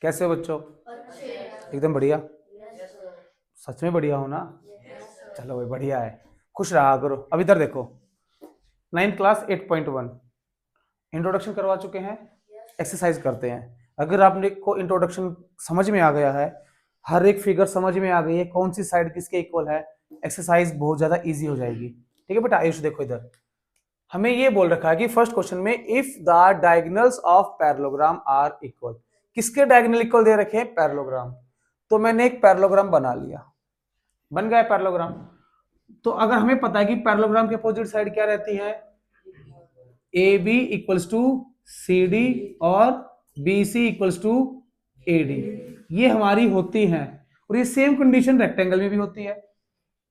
कैसे हो बच्चों? एकदम बढ़िया। सच में बढ़िया हो ना? चलो भाई बढ़िया है, खुश रहा करो। अब इधर देखो, 9th क्लास 8.1 इंट्रोडक्शन करवा चुके हैं। एक्सरसाइज करते हैं। अगर आपने को इंट्रोडक्शन समझ में आ गया है, हर एक फिगर समझ में आ गई है, कौन सी साइड किसके इक्वल है, एक्सरसाइज बहुत ज्यादा इजी हो जाएगी। ठीक है बेटा, आयुष देखो इधर हमें ये बोल रखा है कि फर्स्ट क्वेश्चन में if the diagonals of parallelogram are equal, किसके डायगोनल इक्वल दे रखे हैं? पैरेललोग्राम। तो मैंने एक पैरेललोग्राम बना लिया, बन गया पैरेललोग्राम। तो अगर हमें पता है कि पैरेललोग्राम के अपोजिट साइड क्या रहती है, A B equals to C D और B C equals to A D, ये हमारी होती हैं। और ये सेम कंडीशन रेक्टेंगल में भी होती है,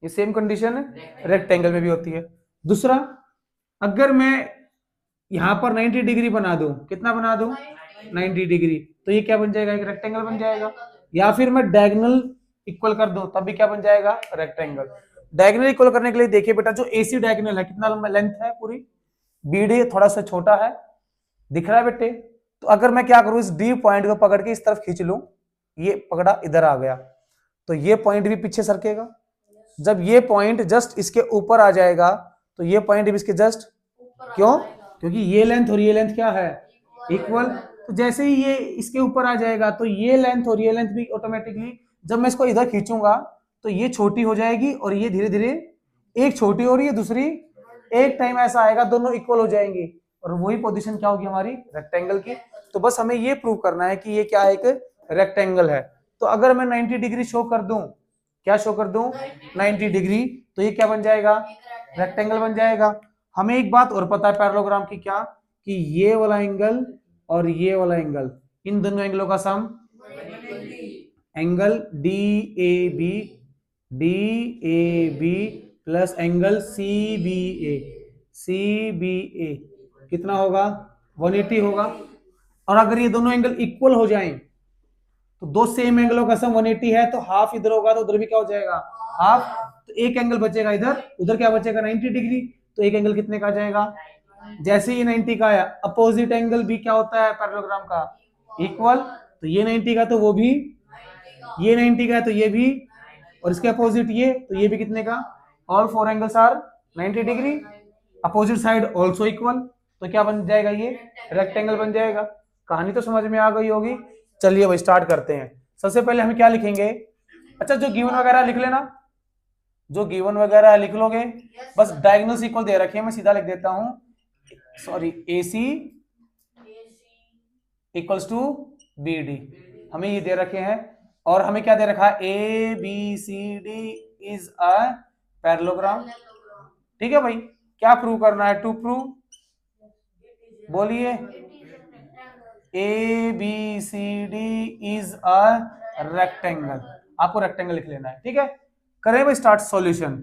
ये सेम कंडीशन रेक्टेंगल में भी होती है। दूसरा, अगर मैं यहां पर 90 डिग्री बना दूं, कितना बना दूं? 90 डिग्री, तो ये क्या बन जाएगा? एक रेक्टेंगल बन जाएगा। या फिर मैं डायगोनल इक्वल कर दूं, तब भी क्या बन जाएगा? रेक्टेंगल। डायगोनल इक्वल करने के लिए देखिए बेटा, जो एसी डायगोनल है कितना लेंथ है पूरी, बीडी थोड़ा सा छोटा है, दिख रहा है बेटे? तो अगर मैं क्या करूं, इस डी पॉइंट को पकड़ के इस तरफ खींच लूं, ये पकड़ा इधर आ गया, तो ये पॉइंट भी पीछे सरकेगा। जब ये पॉइंट जस्ट इसके ऊपर आ जाएगा, तो ये पॉइंट भी इसके जस्ट, क्यों? क्योंकि ये लेंथ और ये लेंथ क्या है? इक्वल। तो जैसे ही ये इसके ऊपर आ जाएगा, तो ये लेंथ और ये लेंथ भी ऑटोमेटिकली, जब मैं इसको इधर खींचूंगा तो ये छोटी हो जाएगी और ये धीरे धीरे, एक छोटी हो रही है दूसरी, एक टाइम ऐसा आएगा दोनों इक्वल हो जाएंगी, और वही पोजीशन क्या होगी हमारी? रेक्टेंगल की। तो बस हमें ये प्रूव करना है कि ये क्या है? एक रेक्टेंगल है। तो अगर मैं 90 डिग्री शो कर दूं, क्या शो कर दूं? 90 डिग्री, तो ये क्या बन जाएगा? रेक्टेंगल बन जाएगा। हमें एक बात और पता है पैरेललोग्राम की, क्या? कि ये वाला एंगल और ये वाला एंगल, इन दोनों एंगलों का sum angle D A B plus angle C B A कितना होगा? 180 होगा। और अगर ये दोनों एंगल इक्वल हो जाएं, तो दो सेम एंगलों का सम 180 है, तो हाफ इधर होगा तो उधर भी क्या हो जाएगा? हाफ। तो एक एंगल बचेगा इधर, उधर क्या बचेगा? 90 डिग्री। तो एक एंगल कितने का आ जाएगा? जैसे ये 90 का आया, अपोजिट एंगल भी क्या होता है पैरेललोग्राम का? इक्वल। तो ये 90 का तो वो भी, ये 90 का है तो ये भी, और इसके अपोजिट ये, तो ये भी कितने का? All four angles are 90 degree, opposite side also equal. तो क्या बन जाएगा? ये रेक्टेंगल बन जाएगा। कहानी तो समझ में आ गई होगी। चलिए भाई स्टार्ट करते हैं। सबसे पहले हम क्या लिखेंगे? अच्छा, जो गिवन वगैरह लिख लेना, जो गिवन वगैरह लिख लोगे। बस डायगोनल्स इक्वल दे रखे हैं, मैं सीधा लिख देता हूं, sorry, AC equals to BD, हमें ये दे रखे हैं। और हमें क्या दे रखा है? ABCD is a parallelogram. ठीक है भाई, क्या प्रूव करना है? टू प्रूव, बोलिए, ABCD इज अ रेक्टेंगल। आपको रेक्टेंगल लिख लेना है, ठीक है। करें भाई स्टार्ट सॉल्यूशन।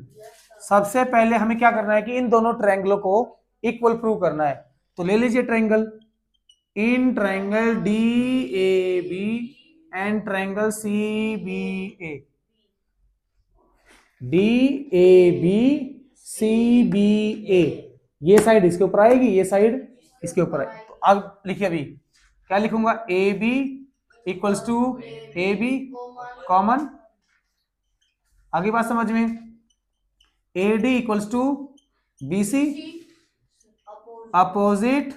सबसे पहले हमें क्या करना है कि इन दोनों ट्रायंगलों को इक्वल प्रूव करना है। तो ले लीजिए triangle, in triangle DAB and triangle CBA, DAB CBA, ये साइड इसके ऊपर आएगी, ये साइड इसके ऊपर आएगी। तो अब लिखिए, अभी क्या लिखूंगा? AB equals to AB common, आगे बात समझ में। AD equals to BC opposite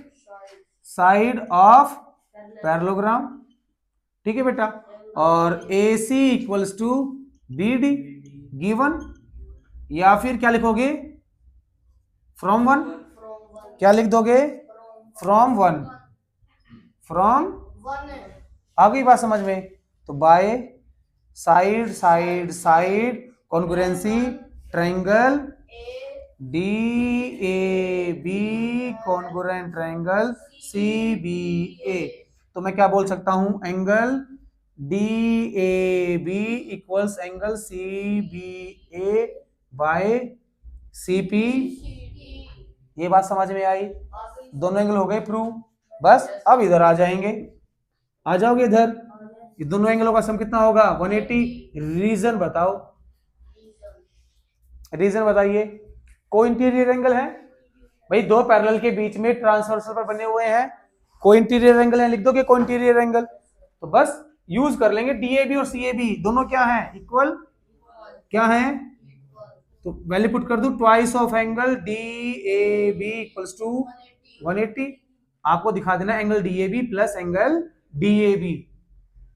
side of parallelogram, ठीक है बेटा। और AC equals to BD given, या फिर क्या लिखोगे? फ्रॉम वन, क्या लिख दोगे? फ्रॉम वन, फ्रॉम, आ गई बात समझ में। तो by side side side congruency triangle DAB congruent triangle CBA। तो मैं क्या बोल सकता हूं? Angle DAB equals angle CBA by CP। ये बात समझ में आई? दोनों एंगल हो गए प्रूव। बस अब इधर आ जाएंगे, आ जाओगे इधर। ये दोनों एंगलों का सम कितना होगा? 180। रीजन बताओ, रीजन बताइए। को इंटीरियर एंगल है भाई, दो पैरेलल के बीच में ट्रांसवर्सल पर बने हुए हैं, को इंटीरियर एंगल है, लिख दोगे को इंटीरियर एंगल। तो बस यूज कर लेंगे DAB और CAB दोनों क्या है, इक्वल, क्या है, तो वैल्यू पुट कर दूं, twice of angle DAB equals to 180। आपको दिखा देना angle DAB plus angle DAB,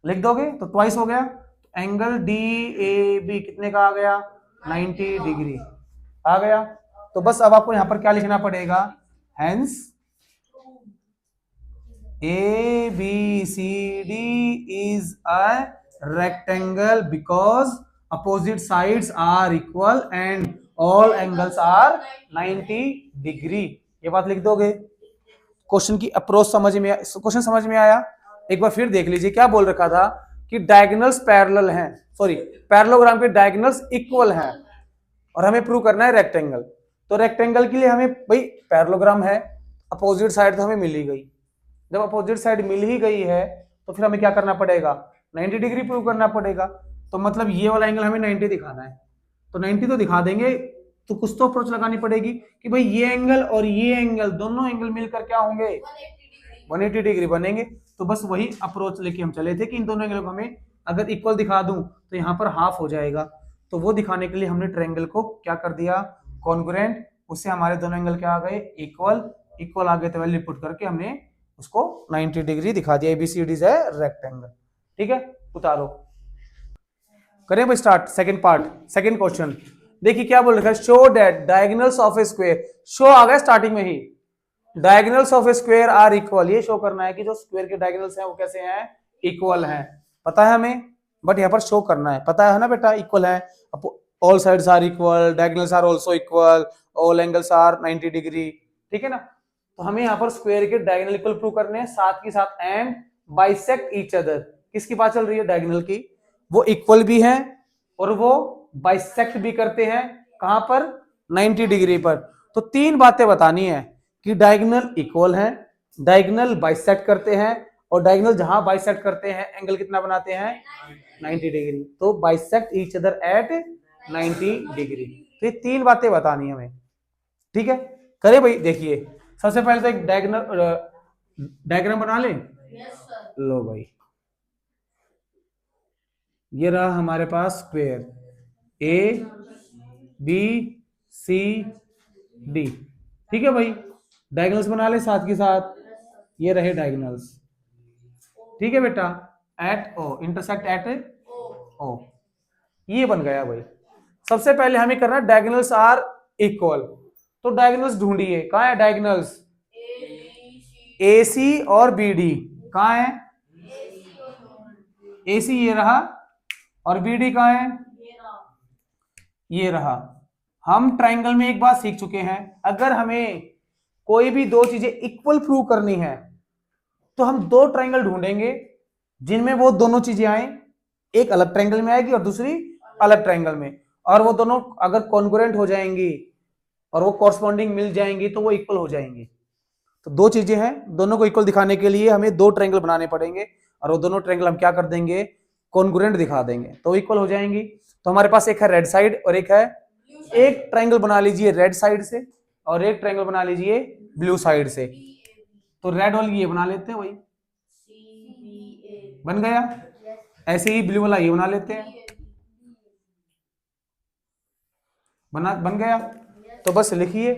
लिख दोगे तो ट्वाइस हो गया। एंगल DAB कितने का आ गया, 90 डिग्री आ गया। तो बस अब आपको यहां पर क्या लिखना पड़ेगा, hence ABCD is a rectangle because opposite sides are equal and all angles are 90 degree. ये बात लिख दोगे। क्वेश्चन की अप्रोच समझ में, क्वेश्चन समझ में आया। एक बार फिर देख लीजिए, क्या बोल रखा था कि डायगोनल्स पैरेलल हैं, सॉरी पैरेललोग्राम के डायगोनल्स इक्वल हैं और हमें प्रूव करना है रेक्टेंगल। तो रेक्टेंगल के लिए हमें भाई पैरेललोग्राम है, अपोजिट साइड तो हमें मिल ही गई। जब अपोजिट साइड मिल ही गई है तो फिर हमें क्या करना पड़ेगा, 90 डिग्री प्रूव करना पड़ेगा। तो मतलब ये वाला एंगल हमें 90 दिखाना है, तो 90 तो दिखा देंगे, तो कुछ तो अप्रोच लगानी पड़ेगी कि भाई ये एंगल और ये एंगल दोनों एंगल मिलकर क्या होंगे, 180 डिग्री बनेंगे। तो बस वही अप्रोच लेके हम चले थे कि इन दोनों एंगल को हमें अगर इक्वल दिखा दूं तो यहाँ पर हाफ हो जाएगा। तो वो दिखाने के लिए हमने ट्रायंगल को क्या कर दिया, कॉन्ग्रुएंट, उससे हमारे दोनों एंगल क्या आ गए, इक्वल। इक्वल आ गए तो वैल्यू पुट करके हमने उसको 90 डिग्री दिखा दिया। ABCD is a rectangle. ठीक है, उतारो, करें भाई start second part, second question. देखिए क्या बोल रखा है, show that diagonals of a square, show आ गया स्टार्टिंग में ही, diagonals of a square are equal. ये शो करना है कि जो स्क्वायर के डायगोनल्स हैं वो कैसे हैं, इक्वल हैं। पता है हमें, बट यहाँ पर शो करना है, पता है ना बेटा, इक्वल है, all sides are equal, diagonals are also equal, all angles are 90 degree. ठीक है ना, तो हमें यहाँ पर स्क्वायर के डायगोनल इक्वल प्रूव करने हैं, साथ के साथ एंड बाइसेक्ट ईच अदर। किसकी बात चल रही है, डायगोनल की, वो इक्वल भी है और वो बाइसेक्ट भी करते हैं, कहां पर, 90 डिग्री पर। तो तीन बातें बतानी है कि डायगोनल इक्वल है, डायगोनल बाइसेक्ट करते हैं, और डायगोनल जहां बाइसेक्ट करते हैं एंगल कितना बनाते हैं, 90 डिग्री। तो bisect each other at 90 degree. तो ये तीन बातें बतानी है हमें। ठीक है, करे भाई। देखिए सबसे पहले तो एक डायग्राम बना ले। लो भाई, ये रहा हमारे पास स्क्वायर ABCD। ठीक है भाई, डायगोनल्स बना ले साथ के साथ, ये रहे डायगोनल्स। ठीक है बेटा, at O, intersect at O, ये बन गया भाई। सबसे पहले हमें करना डायगोनल्स आर इक्वल। तो डायगोनल्स ढूंढिए, कहां है डायगोनल्स, AC और BD कहां है, AC ये रहा और BD कहां है, ये रहा। हम ट्रायंगल में एक बात सीख चुके हैं, अगर हमें कोई भी दो चीजें इक्वल प्रूव करनी है तो हम दो ट्रायंगल ढूंढेंगे जिनमें वो दोनों चीजें आए, एक अलग ट्रायंगल में आएगी और दूसरी अलग ट्रायंगल में, और वो दोनों अगर कॉन्ग्रुएंट हो जाएंगी और वो कॉरस्पॉन्डिंग मिल जाएंगी तो वो इक्वल हो जाएंगी। तो दो चीजें हैं, दोनों को इक्वल दिखाने के लिए हमें दो ट्रायंगल बनाने पड़ेंगे और वो दोनों ट्रायंगल हम क्या कर देंगे, कॉन्ग्रुएंट दिखा देंगे तो इक्वल हो जाएंगी। तो हमारे पास एक है रेड साइड और एक है, एक ट्रायंगल बना लीजिए रेड साइड से और एक ट्रायंगल बना लीजिए ब्लू साइड से। तो रेड वाली ये बना लेते हैं, वही बन गया। ऐसे ही ब्लू वाला ये बना लेते हैं, बन गया। तो बस लिखिए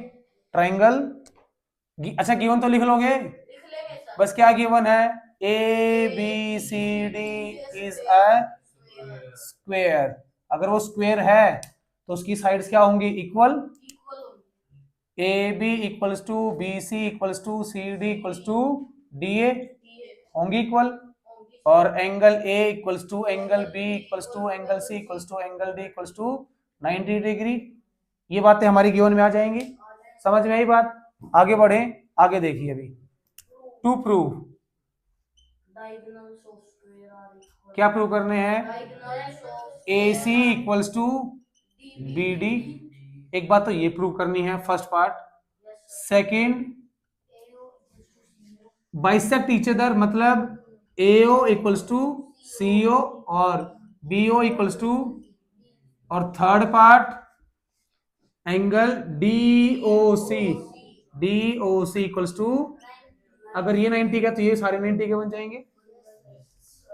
ट्रायंगल, अच्छा गिवन तो लिख लोगे, बस क्या गिवन है, ABCD इज अ स्क्वायर। अगर वो स्क्वायर है तो उसकी साइड्स क्या होंगी, equal. AB equals to BC equals to CD equals to DA होंगी इक्वल, और angle A equals to angle B equals to angle C equals to angle D equals to 90 degree. ये बातें हमारी गिवन में आ जाएंगी, समझ में आई बात। आगे बढ़े, आगे देखिए अभी, टू प्रूव, क्या प्रूव करने हैं, AC इक्वल्स टू BD। एक बात तो ये प्रूव करनी है first part. Second, bisect each other, मतलब AO इक्वल्स टू CO और BO इक्वल्स टू, और third part angle DOC equals to, अगर ये 90 का तो ये सारे 90 के बन जाएंगे।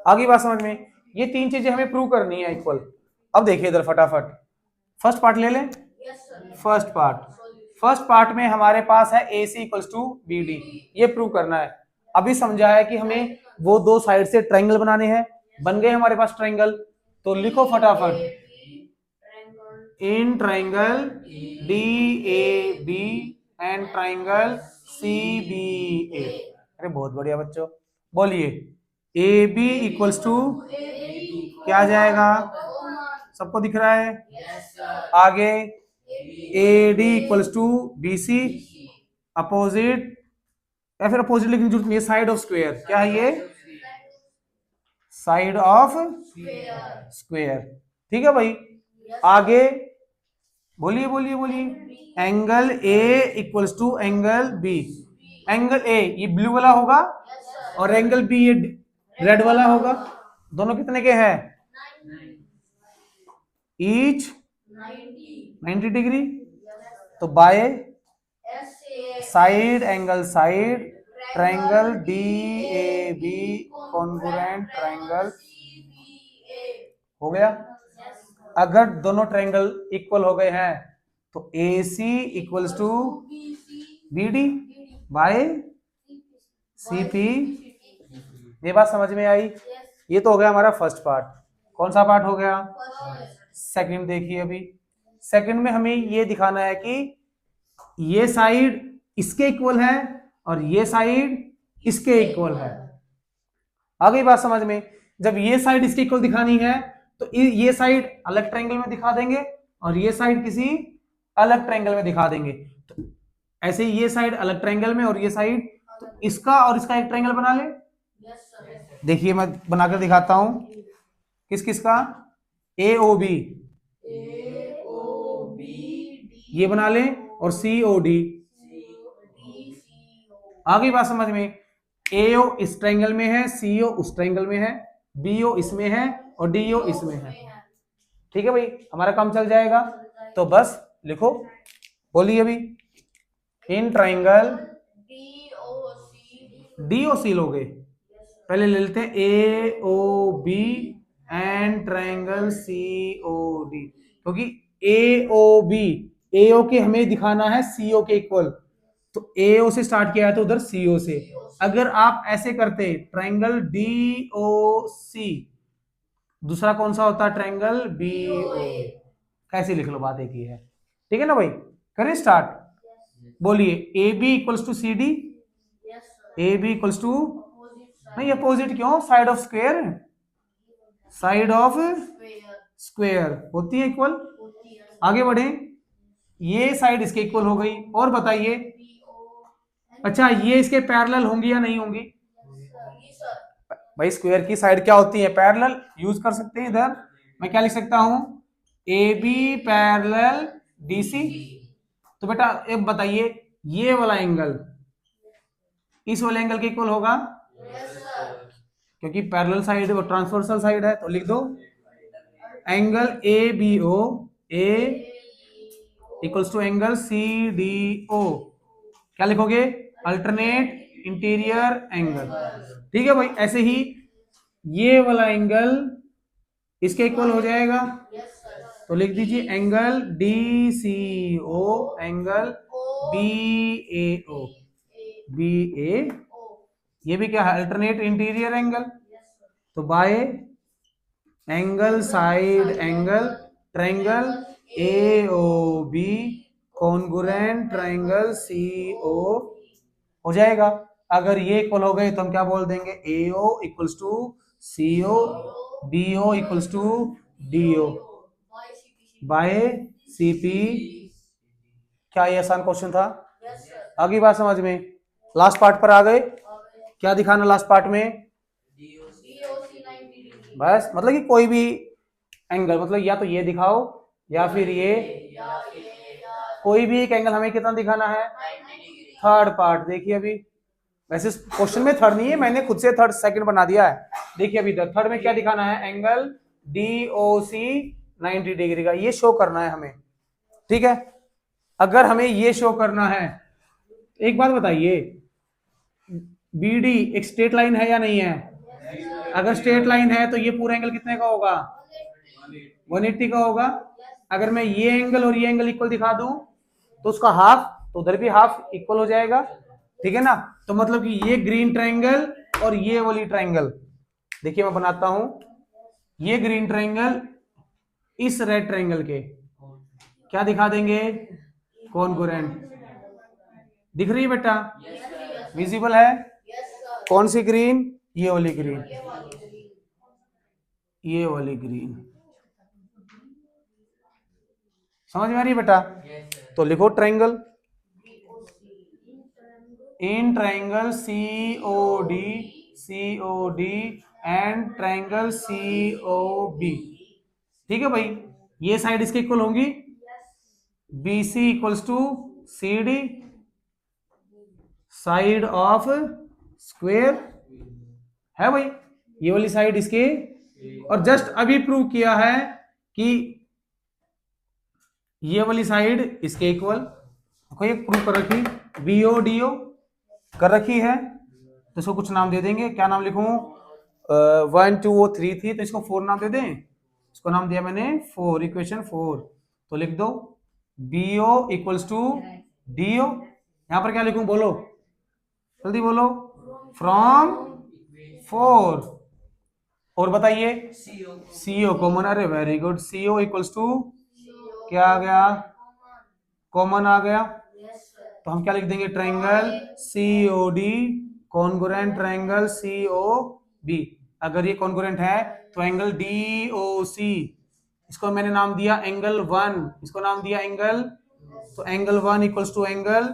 आगे बात समझ में? ये तीन चीजें हमें प्रूव करनी है इक्वल। अब देखिए इधर फटाफट फर्स्ट पार्ट ले लें। फर्स्ट पार्ट में हमारे पास है ए C equals to B D, ये प्रूव करना है। अभी समझा है कि हमें वो दो साइड से ट्रायंगल बनाने हैं, बन गए हमारे पास ट्रायंगल, तो लिखो फटाफट in triangle D A B and triangle C B A. अरे बहुत बढ़िया बच्चों, बोलिए ए बी इक्वल्स टू क्या आ जाएगा? सबको दिख रहा है? आगे A D equals to B C, opposite या फिर अपोजिट लिखने की जरूरत नहीं है, साइड ऑफ स्क्वायर। क्या है ये? Side of square. ठीक है भाई, आगे बोलिए बोलिए बोलिए। Angle A equals to angle B. Angle A ये ब्लू वाला होगा और एंगल बी ये रेड वाला होगा। दोनों कितने के हैं? Each 90 degree. तो by side angle side triangle D A B congruent triangle हो गया। अगर दोनों ट्रायंगल इक्वल हो गए हैं तो A C equals to B D by C P. ये बात समझ में आई? ये तो हो गया हमारा फर्स्ट पार्ट। कौन सा पार्ट हो गया? सेकंड देखिए। अभी सेकंड में हमें ये दिखाना है कि ये साइड इसके इक्वल है और ये साइड इसके इक्वल है। आ गई बात समझ में? जब ये साइड इसके इक्वल दिखानी है तो ये साइड अलग ट्रायंगल में दिखा देंगे और ये साइड किसी अलग ट्रायंगल में दिखा देंगे। तो ऐसे ही ये साइड अलग ट्रायंगल में और ये साइड, तो इसका और इसका एक ट्रायंगल बना ले। देखिए मैं बनाकर दिखाता हूं। किस किस का? ए ओ बी, ये बना ले, और सी ओ डी। आगे बात समझ में? ए ओ इस ट्रायंगल में है, सी ओ उस ट्रायंगल में है, बी ओ इसमें है और डी ओ इसमें है। ठीक है भाई, हमारा काम चल जाएगा। तो बस लिखो, बोलिए अभी। इन ट्रायंगल डी ओ सी लोगे, पहले ले लेते हैं A O B and triangle C O D, क्योंकि ए ओ बी ए ओ के हमें दिखाना है सी ओ के इक्वल, तो ए ओ से स्टार्ट किया है तो उधर सी ओ से। अगर आप ऐसे करते ट्रायंगल डी ओ सी, दूसरा कौन सा होता है? Triangle B O. कैसे लिख लो, बात एक ही है। ठीक है ना भाई, करें स्टार्ट। बोलिए A B equals to C D. A B equals to, नहीं अपोजिट क्यों? Side of square, side of square होती है इक्वल। आगे बढ़े, ये साइड इसके इक्वल हो गई। और बताइए, अच्छा ये इसके पैरेलल होंगी या नहीं होंगी? भाई स्क्वायर की साइड क्या होती है? पैरेलल। यूज कर सकते हैं इधर। मैं क्या लिख सकता हूं? A B parallel D C. तो बेटा एक बताइए, ये वाला एंगल इस वाले एंगल के इक्वल होगा? क्योंकि पैरेलल साइड वो ट्रांसवर्सल साइड है, तो लिख दो angle A B O, A equals to angle C D O. क्या लिखोगे? Alternate interior angle. ठीक है भाई, ऐसे ही ये वाला एंगल इसके इक्वल हो जाएगा, तो लिख दीजिए angle D C O angle B A O, B A. ये भी क्या है? Alternate interior angle. तो by angle side angle triangle A O B congruent triangle C O हो जाएगा। अगर ये इक्वल हो गए तो हम क्या बोल देंगे? A O equals to C O, B O equals to D O by C P. क्या ये आसान क्वेश्चन था? आगे बात समझ में? लास्ट पार्ट पर आ गए। क्या दिखाना लास्ट पार्ट में? बस मतलब कि कोई भी एंगल, मतलब या तो ये दिखाओ या फिर ये, कोई भी एक एंगल हमें कितना दिखाना है? Third part. देखिए अभी, वैसे क्वेश्चन में थर्ड नहीं है, मैंने खुद से थर्ड सेकंड बना दिया है। देखिए अभी थर्ड में क्या दिखाना है? एंगल डी ओ सी 90 डिग्री का, ये शो करना है हमें। ठीक है, अगर हमें ये शो करना है, एक बात बताइए, बी डी एक स्ट्रेट लाइन है या नहीं है? अगर स्ट्रेट लाइन है तो ये पूरा एंगल कितने का होगा? 180 का होगा। अगर मैं ये एंगल और ये एंगल इक्वल दिखा दूं तो उसका हाफ, तो उधर भी हाफ इक्वल हो जाएगा, ठीक है ना। तो मतलब कि ये ग्रीन ट्रायंगल और ये वाली ट्रायंगल, देखिए मैं बनाता हूं, ये ग्रीन ट्रायंगल इस रेड ट्रायंगल के क्या दिखा देंगे? कॉन्ग्रुएंट। दिख रही है बेटा? विजिबल है? कौन सी ग्रीन? ये वाली ग्रीन, ये वाली ग्रीन। समझ में आ रही है बेटा? तो लिखो triangle, in triangle COD and triangle COB, ठीक है भाई। ये साइड इसके इक्वल होंगी, BC equals to CD, side of square है भाई, ये वाली साइड इसके। और जस्ट अभी प्रूव किया है कि ये वाली साइड इसके इक्वल, कोई एक प्रूव कर रखी, BODO कर रखी है, तो इसको कुछ नाम दे देंगे। क्या नाम लिखूं? 1 2 3 थी तो इसको 4 नाम दे दें। इसको नाम दिया मैंने 4, इक्वेशन 4। तो लिख दो BO इक्वल्स टू DO। यहां पर क्या लिखूं? बोलो जल्दी बोलो। फ्रॉम 4। और बताइए CO कॉमन। अरे very good. CO equals to क्या आ गया? कॉमन आ गया। तो हम क्या लिख देंगे? Triangle COD congruent triangle COB। अगर ये कॉन्ग्रुएंट है तो एंगल DOC, इसको मैंने नाम दिया एंगल 1, इसको नाम दिया एंगल, तो एंगल 1 इक्वल्स टू एंगल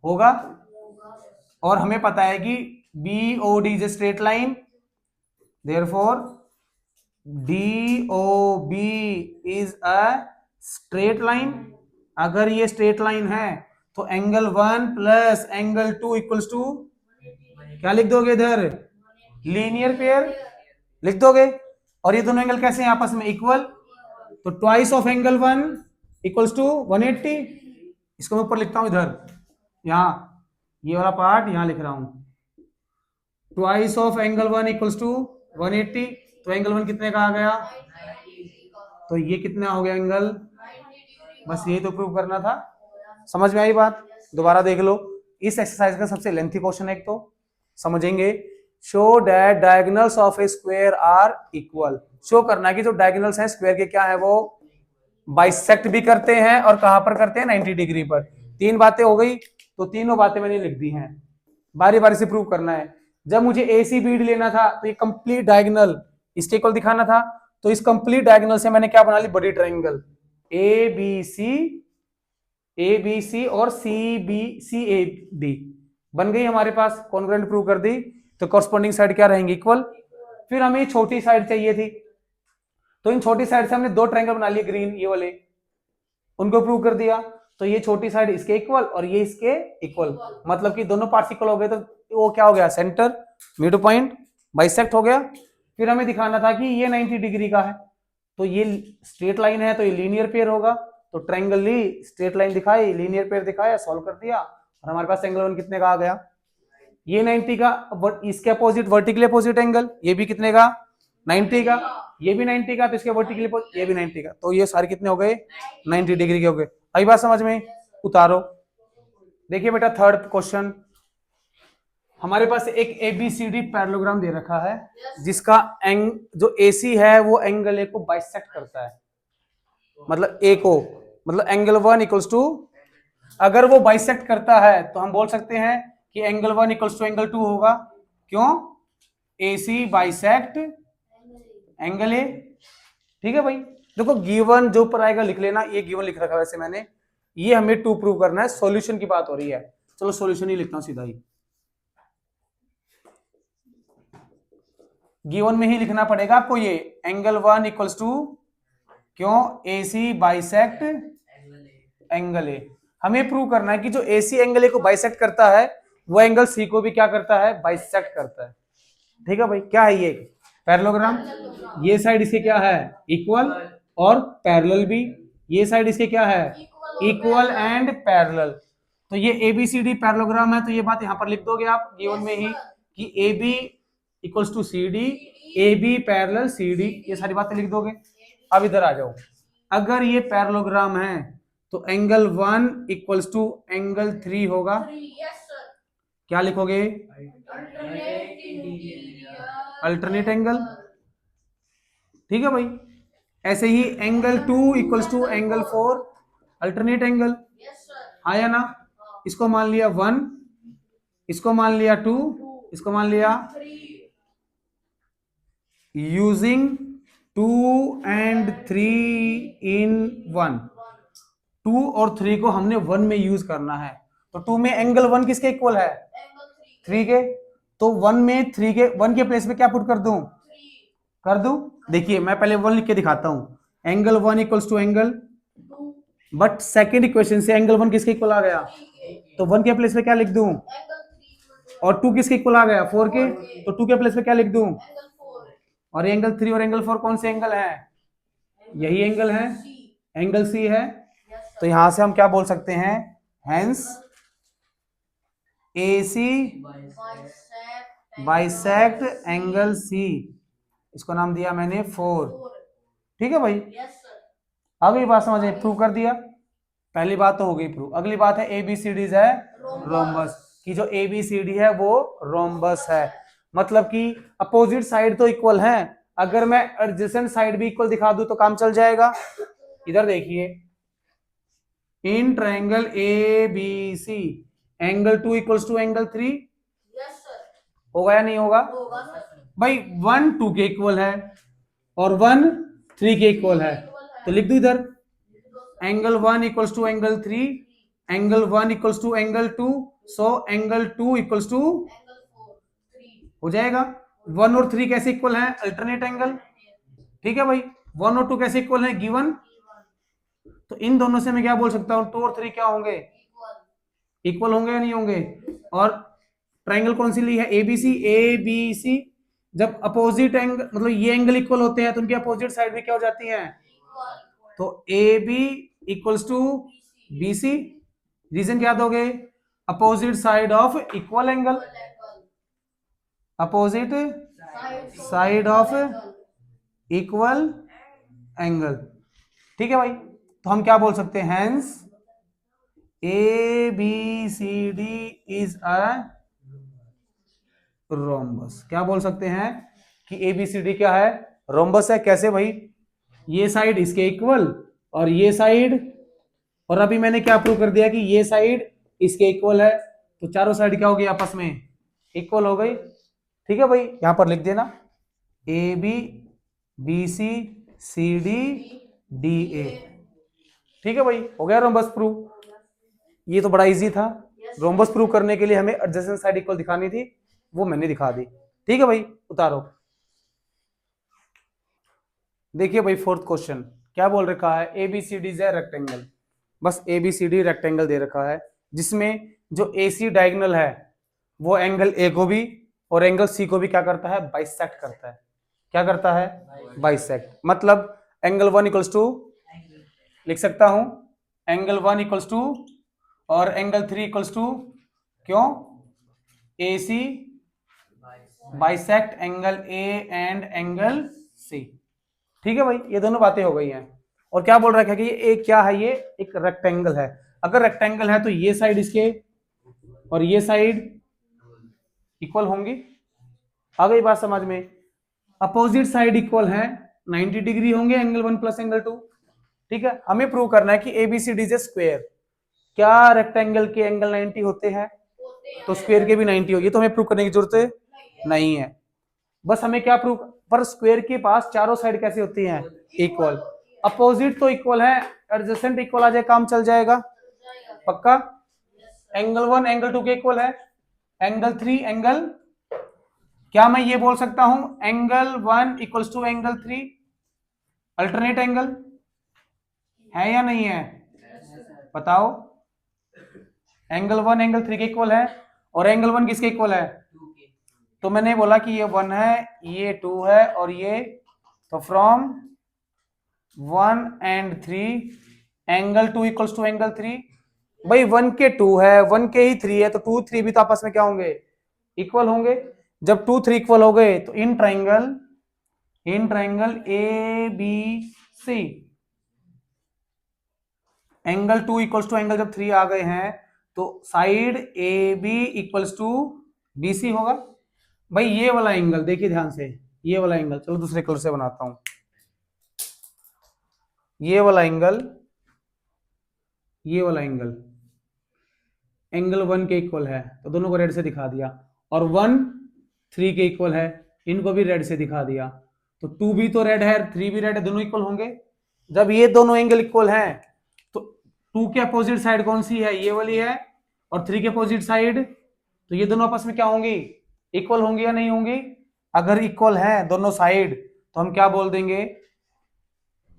होगा। और हमें पता है कि BOD is a straight line, therefore DOB is a straight line. अगर ये स्ट्रेट लाइन है तो angle 1 plus angle 2 equals to क्या लिख दोगे इधर? लीनियर पेयर लिख दोगे। और ये दोनों एंगल कैसे हैं आपस में? इक्वल। तो twice of angle 1 equals to 180। इसको मैं ऊपर लिखता हूं इधर, यहां ये वाला पार्ट यहां लिख रहा हूं, twice of angle 1 equals to 180। तो एंगल 1 कितने का आ गया? तो ये कितना हो गया एंगल? बस यही तो प्रूव करना था। समझ में आई बात? दोबारा देख लो, इस एक्सरसाइज का सबसे लेंथी क्वेश्चन है, एक तो समझेंगे। Show that diagonals of a square are equal. Show करना है कि जो डायगोनल्स हैं स्क्वायर के क्या है, वो बाइसेक्ट भी करते हैं। और कहां पर करते हैं? 90 डिग्री पर। 3 बातें हो गई, तो तीनों बातें मैंने लिख दी हैं, बारी बारी से प्रूव करना है। जब मुझे ACBD लेना था तो ये कंप्लीट डायगोनल इसके इक्वल दिखाना था, तो इस कंप्लीट डायगोनल से मैंने क्या बना ली? बड़ी ट्रायंगल ABC और CBCAD बन गई हमारे पास, कॉन्ग्रुएंट प्रूव कर दी। तो कॉरस्पॉन्डिंग साइड क्या रहेंगी? इक्वल। फिर हमें छोटी साइड चाहिए थी, तो इन छोटी साइड से हमने 2 ट्रायंगल बना लिए ग्रीन, ये वाले, उनको प्रूव कर दिया। तो ये छोटी साइड इसके इक्वल और ये इसके इक्वल, मतलब कि दोनों पार्ट्स इक्वल हो गए, तो वो क्या हो गया? सेंटर, मिड पॉइंट, बाइसेक्ट हो गया। फिर हमें दिखाना था कि ये 90 डिग्री का है, तो ये स्ट्रेट लाइन है तो ये लीनियर पेयर होगा। तो ट्रायंगल ली, स्ट्रेट लाइन दिखाई, लीनियर पेयर दिखाया, सॉल्व कर दिया, और हमारे पास एंगल 1 कितने का आ गया? ये 90 का। इसके अपोजिट वर्टिकली अपोजिट एंगल, ये भी कितने का? 90 का। ये भी 90 का, तो इसके वर्टिकली ये भी 90 का। तो ये सारे कितने हो गए? 90 डिग्री के हो गए। आई बात समझ में? उतारो। देखिए बेटा थर्ड क्वेश्चन, हमारे पास एक ABCD पैरेललोग्राम दे रखा है, जिसका जो AC है वो एंगल A को बाइसेक्ट करता है, मतलब A को, मतलब एंगल 1 इक्वल्स टू, अगर वो बाइसेक्ट करता है तो हम बोल सकते हैं कि एंगल 1 इक्वल्स टू एंगल 2 होगा। क्यों? AC bisect angle A। ठीक है भाई। देखो गिवन जो ऊपर आएगा लिख लेना, ये गिवन लिख रखा है वैसे मैंने, ये हमें 2 प्रूव करना है, सॉल्यूशन की बात हो रही है। चलो सॉल्यूशन ही लिखता हूं सीधा ही, गिवन में ही लिखना पड़ेगा आपको। ये एंगल 1 इक्वल्स टू, क्यों? AC bisect angle A। हमें प्रूव करना है कि जो AC एंगल A को बाइसेक्ट करता है वो एंगल C को भी क्या करता है? बाइसेक्ट करता है। ठीक है भाई। क्या है ये? पैरेललोग्राम। ये साइड इसके क्या है? इक्वल और पैरेलल भी। ये साइड इसके क्या है? Equal and parallel. तो ये ABCD पैरेललोग्राम है, तो ये बात यहां पर लिख दोगे आप गिवन में ही कि AB equals to C D, A B parallel C D, ये सारी बातें लिख दोगे। अब इधर आ जाओ, अगर ये पैरेललोग्राम है तो एंगल 1 इक्वल्स टू एंगल 3 होगा। क्या लिखोगे? Alternate angle. ठीक है भाई। ऐसे ही angle 2 equals to angle 4, alternate angle. हाँ या ना? इसको मान लिया 1, इसको मान लिया 2, इसको मान लिया, यूजिंग 2 एंड 3 इन 1। 2 और 3 को हमने 1 में यूज करना है, तो 2 में एंगल 1 किसके इक्वल है? 3 के। तो 1 में 3 के 1 के प्लेस पे क्या पुट कर दूं? कर दूं? देखिए मैं पहले 1 लिख के दिखाता हूं। Angle 1 equals to angle, but second equation से एंगल 1 किसके इक्वल आ गया? तो 1 के प्लेस पे क्या लिख दूं? और 2 किसके इक्वल आ गया? 4 के। तो 2 के प्लेस पे क्या लिख दूं? और एंगल 3 और एंगल 4 कौन से एंगल है? यही एंगल है, एंगल सी है। तो यहां से हम क्या बोल सकते हैं? Hence AC bisect angle C, इसको नाम दिया मैंने 4। ठीक है भाई। अब ये बात समझ में, प्रूव कर दिया। पहली बात तो हो गई प्रूव। अगली बात है ABCDs है रोम्बस की, जो ABCD है वो रोम्बस है। मतलब कि अपोजिट साइड तो इक्वल है, अगर मैं एडजेसेंट साइड भी इक्वल दिखा दूं तो काम चल जाएगा। इधर देखिए, in triangle ABC angle 2 equals to angle 3, होगा या नहीं होगा? भाई 1 2 के इक्वल है और 1 3 के इक्वल है, तो लिख दो इधर angle 1 equals to angle 3, angle 1 equals to angle 2, so angle 2 equals to, हो जाएगा। 1 और 3 कैसे इक्वल है? Alternate angle. ठीक है भाई। 1 और 2 कैसे इक्वल है? गिवन। तो इन दोनों से मैं क्या बोल सकता हूं? 2 और 3 क्या होंगे? इक्वल होंगे या नहीं होंगे? और ट्रायंगल कौन सी ली है? ABC। जब अपोजिट एंगल, मतलब ये एंगल इक्वल होते हैं तो उनकी अपोजिट साइड भी क्या हो जाती है? तो AB equals to BC। Reason क्या दोगे? Opposite side of equal angle, opposite side of equal angle. ठीक है भाई। तो हम क्या बोल सकते हैं? Hence ABCD is a rhombus. क्या बोल सकते हैं कि ABCD क्या है? रोम्बस है। कैसे भाई? ये साइड इसके इक्वल और ये साइड, और अभी मैंने क्या प्रूव कर दिया कि ये साइड इसके इक्वल है, तो चारों साइड क्या हो गई? आपस में इक्वल हो गई। ठीक है भाई। यहां पर लिख देना AB BC CD DA। ठीक है भाई, हो गया रोम्बस प्रूव। ये तो बड़ा इजी था। रोम्बस प्रूव करने के लिए हमें एडजेसेंट साइड इक्वल दिखानी थी, वो मैंने दिखा दी। ठीक है भाई, उतारो। देखिए भाई, फोर्थ क्वेश्चन क्या बोल रखा है? ABCD is a rectangle. बस ABCD रेक्टेंगल दे रखा है, जिसमें जो AC डायगोनल है वो एंगल A को भी और एंगल C को भी क्या करता है? बाइसेक्ट करता है। क्या करता है? बाइसेक्ट। मतलब एंगल 1 इक्वल्स टू, लिख सकता हूं एंगल 1 इक्वल्स टू, और एंगल 3 इक्वल्स टू, क्यों? AC bisect angle A and angle C। ठीक है भाई, ये दोनों बातें हो गई हैं। और क्या बोल रखा है कि ये एक क्या है? ये एक रेक्टेंगल है। अगर रेक्टेंगल है तो ये साइड इसके और ये साइड इक्वल होंगी। आ गई बात समझ में? अपोजिट साइड इक्वल है, 90 डिग्री होंगे एंगल 1 प्लस एंगल 2। ठीक है। हमें प्रूव करना है कि ABCD इज ए स्क्वायर। क्या रेक्टेंगल के एंगल 90 होते हैं? तो स्क्वायर के भी 90 हो। ये तो हमें प्रूव करने की जरूरत नहीं है। बस हमें क्या प्रूव, पर स्क्वायर के पास चारों साइड कैसे होती हैं? इक्वल। अपोजिट तो इक्वल है, एडजेसेंट इक्वल आ जाए, काम चल जाएगा। पक्का? एंगल 1 एंगल 2 के इक्वल है, एंगल 3 एंगल, क्या मैं ये बोल सकता हूं angle 1 equals to angle 3? Alternate angle है या नहीं है? बताओ। एंगल 1 एंगल 3 के इक्वल है, और एंगल 1 किसके इक्वल है? तो मैंने बोला कि ये 1 है, ये 2 है, और ये, तो from 1 and 3 angle 2 equals to angle 3। भाई 1 के 2 है, 1 के ही 3 है, तो 2 3 भी तो आपस में क्या होंगे? इक्वल होंगे। जब 2 3 इक्वल हो गए तो in triangle A B C, angle 2 equals to angle जब 3 आ गए हैं तो side A B equals to B C होगा। भाई ये वाला एंगल देखिए ध्यान से, ये वाला एंगल, चलो दूसरे कलर से बनाता हूं। ये वाला एंगल, ये वाला एंगल एंगल 1 के इक्वल है तो दोनों को रेड से दिखा दिया, और 1 3 के इक्वल है, इनको भी रेड से दिखा दिया। तो 2 भी तो रेड है, 3 भी रेड है, दोनों इक्वल होंगे। जब ये दोनों एंगल इक्वल हैं तो 2 के अपोजिट साइड कौन सी है, ये वाली है, और 3 के अपोजिट साइड, तो ये दोनों आपस में क्या होंगी, इक्वल होंगी या नहीं होंगी। अगर इक्वल है दोनों साइड तो हम क्या बोल देंगे,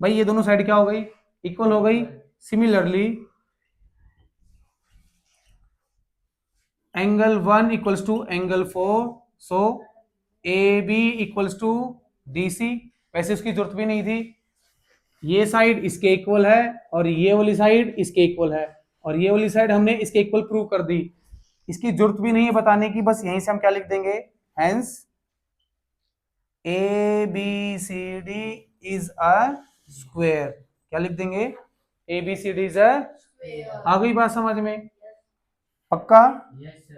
भाई ये दोनों साइड क्या हो गई, इक्वल हो गई। Similarly angle 1 equals to angle 4, so A B equals to D C. वैसे उसकी जरूरत भी नहीं थी, ये साइड इसके इक्वल है और ये वाली साइड इसके इक्वल है, और ये वाली साइड हमने इसके इक्वल प्रूव कर दी, इसकी जरूरत भी नहीं है बताने की। बस यहीं से हम क्या लिख देंगे, hence A B C D is a square. क्या लिख देंगे, A B C D is a, आ गई बात समझ में, पक्का।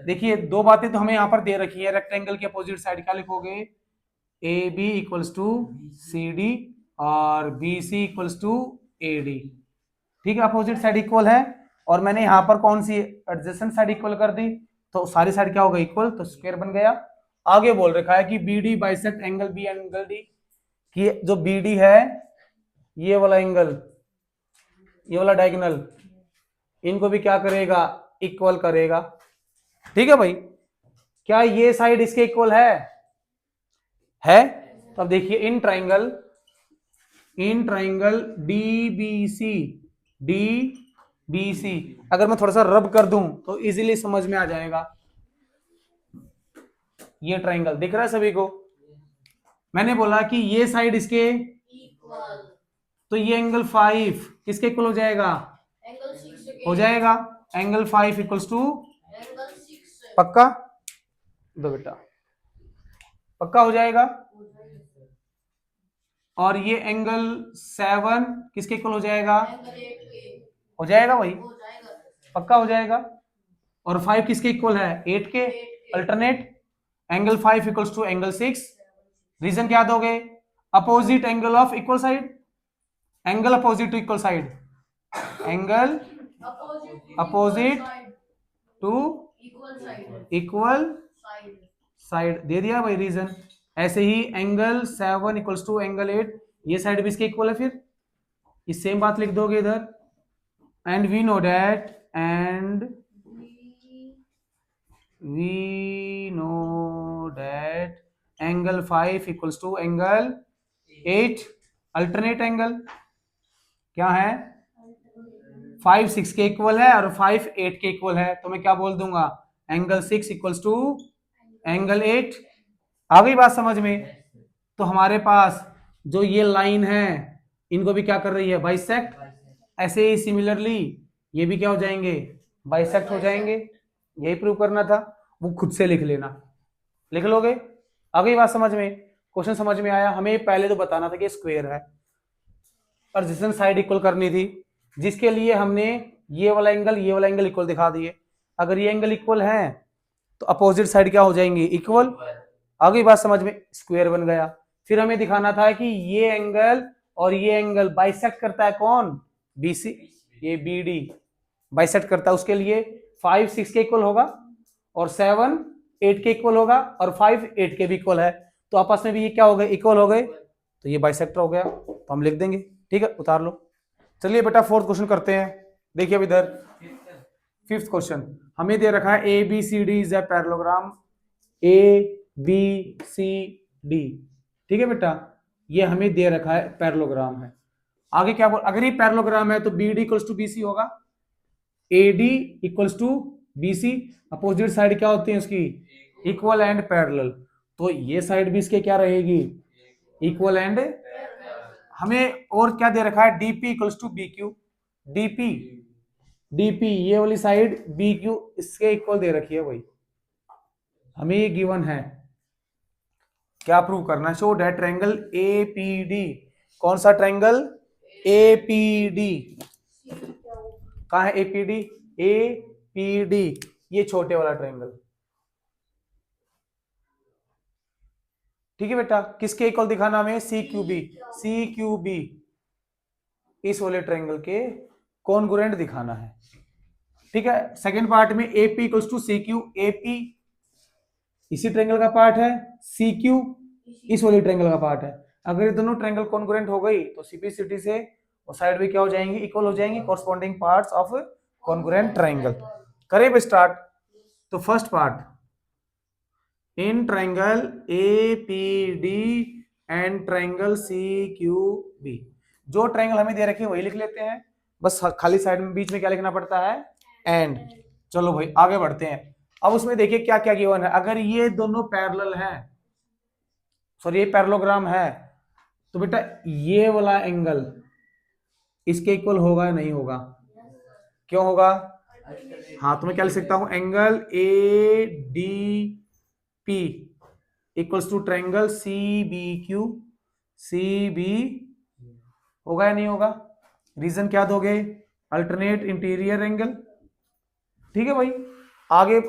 देखिए दो बातें तो हमें यहाँ पर दे रखी है, रेक्टेंगल के अपोजिट साइड क्या लिखोगे, A B equals to C D और B C equals to A D, ठीक है, अपोजिट साइड इक्वल है। और मैंने यहाँ पर कौन सी एडजेसेंट साइड इक्वल कर दी, तो सारी साइड क्या होगा, इक्वल, तो स्क्वायर बन गया। आगे बोल रखा है कि B D bisect angle B angle D, कि जो बी डी है, ये वाला एंगल, ये वाला डायगोनल, इनको भी क्या करेगा, इक्वल करेगा, ठीक है भाई। क्या ये साइड इसके इक्वल है? तो अब देखिए in triangle D B C, अगर मैं थोड़ा सा रब कर दूं तो इजीली समझ में आ जाएगा। ये ट्राइंगल दिख रहा है सभी को, मैंने बोला कि ये साइड इसके इक्वल, तो ये एंगल 5 किसके इक्वल हो जाएगा, एंगल 6 हो जाएगा, एंगल 5 इक्वल्स टू एंगल 6, पक्का, दो बेटा, पक्का हो जाएगा। और ये एंगल 7 किसके इक्वल हो जाएगा, हो जाएगा भाई, पक्का हो जाएगा। और 5 किसके इक्वल है, 8 के, alternate, angle 5 equals to angle 6। Reason क्या दोगे, opposite angle of equal side, angle opposite to equal side, angle opposite to equal side, दे दिया भाई रीजन। ऐसे ही एंगल 7 इक्वल्स टू एंगल 8, ये साइड भी इसके इक्वल है, फिर ये सेम बात लिख दोगे इधर। And we know that angle 5 equals to angle 8, alternate angle क्या है, 5 6 के इक्वल है और 5 8 के इक्वल है, तो मैं क्या बोल दूंगा, एंगल 6 इक्वल्स टू एंगल 8। आ गई बात समझ में। तो हमारे पास जो ये लाइन है इनको भी क्या कर रही है, बाइसेक्ट। ऐसे ही सिमिलरली ये भी क्या हो जाएंगे, बाइसेक्ट हो जाएंगे। यही प्रूव करना था, वो खुद से लिख लेना, लिख लोगे। आ गई बात समझ में, क्वेश्चन समझ में आया। हमें पहले तो बताना था कि स्क्वायर है और जिसने साइड इक्वल करनी थी, जिसके लिए हमने ये वाला एंगल इक्वल दिखा दिए। अगर ये एंगल इक्वल है तो अपोजिट साइड क्या हो जाएंगी, इक्वल। आ गई बात समझ में, स्क्वायर बन गया। फिर हमें दिखाना था कि ये एंगल और ये एंगल बाइसेक्ट करता है, कौन, बीसी, ये बीडी बाइसेक्ट करता है। उसके लिए 5 6 के इक्वल होगा और 7 8 के इक्वल होगा और 5 8 के भी इक्वल है, तो आपस में भी ये क्या हो गए, इक्वल हो गए, तो ये बाइसेक्टर हो गया, तो हम लिख देंगे। ठीक है, उतार लो। चलिए बेटा फोर्थ क्वेश्चन करते हैं। देखिए अब इधर फिफ्थ क्वेश्चन हमें दे रखा है, A B C D is a parallelogram, A B C D, ठीक है बेटा, ये हमें दे रखा है पैरेललोग्राम है। आगे क्या बोल, अगर ये पैरेललोग्राम है तो B D equals to B C होगा, A D equals to B C, opposite side क्या होती है उसकी, इक्वल एंड पैरेलल, तो ये साइड भी इसके क्या रहेगी, इक्वल एंड। हमें और क्या दे रखा है, DP equals to B Q, DP ये वाली साइड बी क्यू इसके इक्वल दे रखी है भाई, हमें ये गिवन है। क्या प्रूव करना है? शो दैट ट्रायंगल एपीडी, कौन सा ट्रायंगल? एपीडी। कहाँ है एपीडी? एपीडी, ये छोटे वाला ट्रायंगल। ठीक है बेटा, किसके इक्वल दिखाना हमें? सी क्यूबी, सी क्यूबी, इस वाले ट्रायंगल के कॉन्ग्रुएंट दिखाना है। ठीक है, सेकंड पार्ट में AP equals to C Q, AP इसी ट्रायंगल का पार्ट है, सी क्यू इस वाले ट्रायंगल का पार्ट है। अगर ये दोनों ट्रायंगल कॉन्ग्रुएंट हो गई तो सीपीसिटी से और साइड भी क्या हो जाएंगी? इक्वल हो जाएंगी, corresponding parts of congruent triangle. करें अब स्टार्ट। तो first part, in triangle APD and triangle CQB, जो ट्रायंगल हमें दे रखे हैं वही लिख लेते हैं, बस खाली साइड में बीच में क्या लिखना पड़ता है? एंड। चलो भाई आगे बढ़ते हैं। अब उसमें देखिए क्या क्या गिवन है। अगर ये दोनों पैरेलल हैं, सॉरी ये पैरेललोग्राम है, तो बेटा ये वाला एंगल इसके इक्वल होगा या नहीं होगा? क्यों होगा? हाँ, तो मैं क्या लिख सकता हूं? Angle A D P equals to triangle C B Q, C B, होगा या नहीं होगा? रीजन क्या दोगे? Alternate interior angle. ठीक है भाई, आगे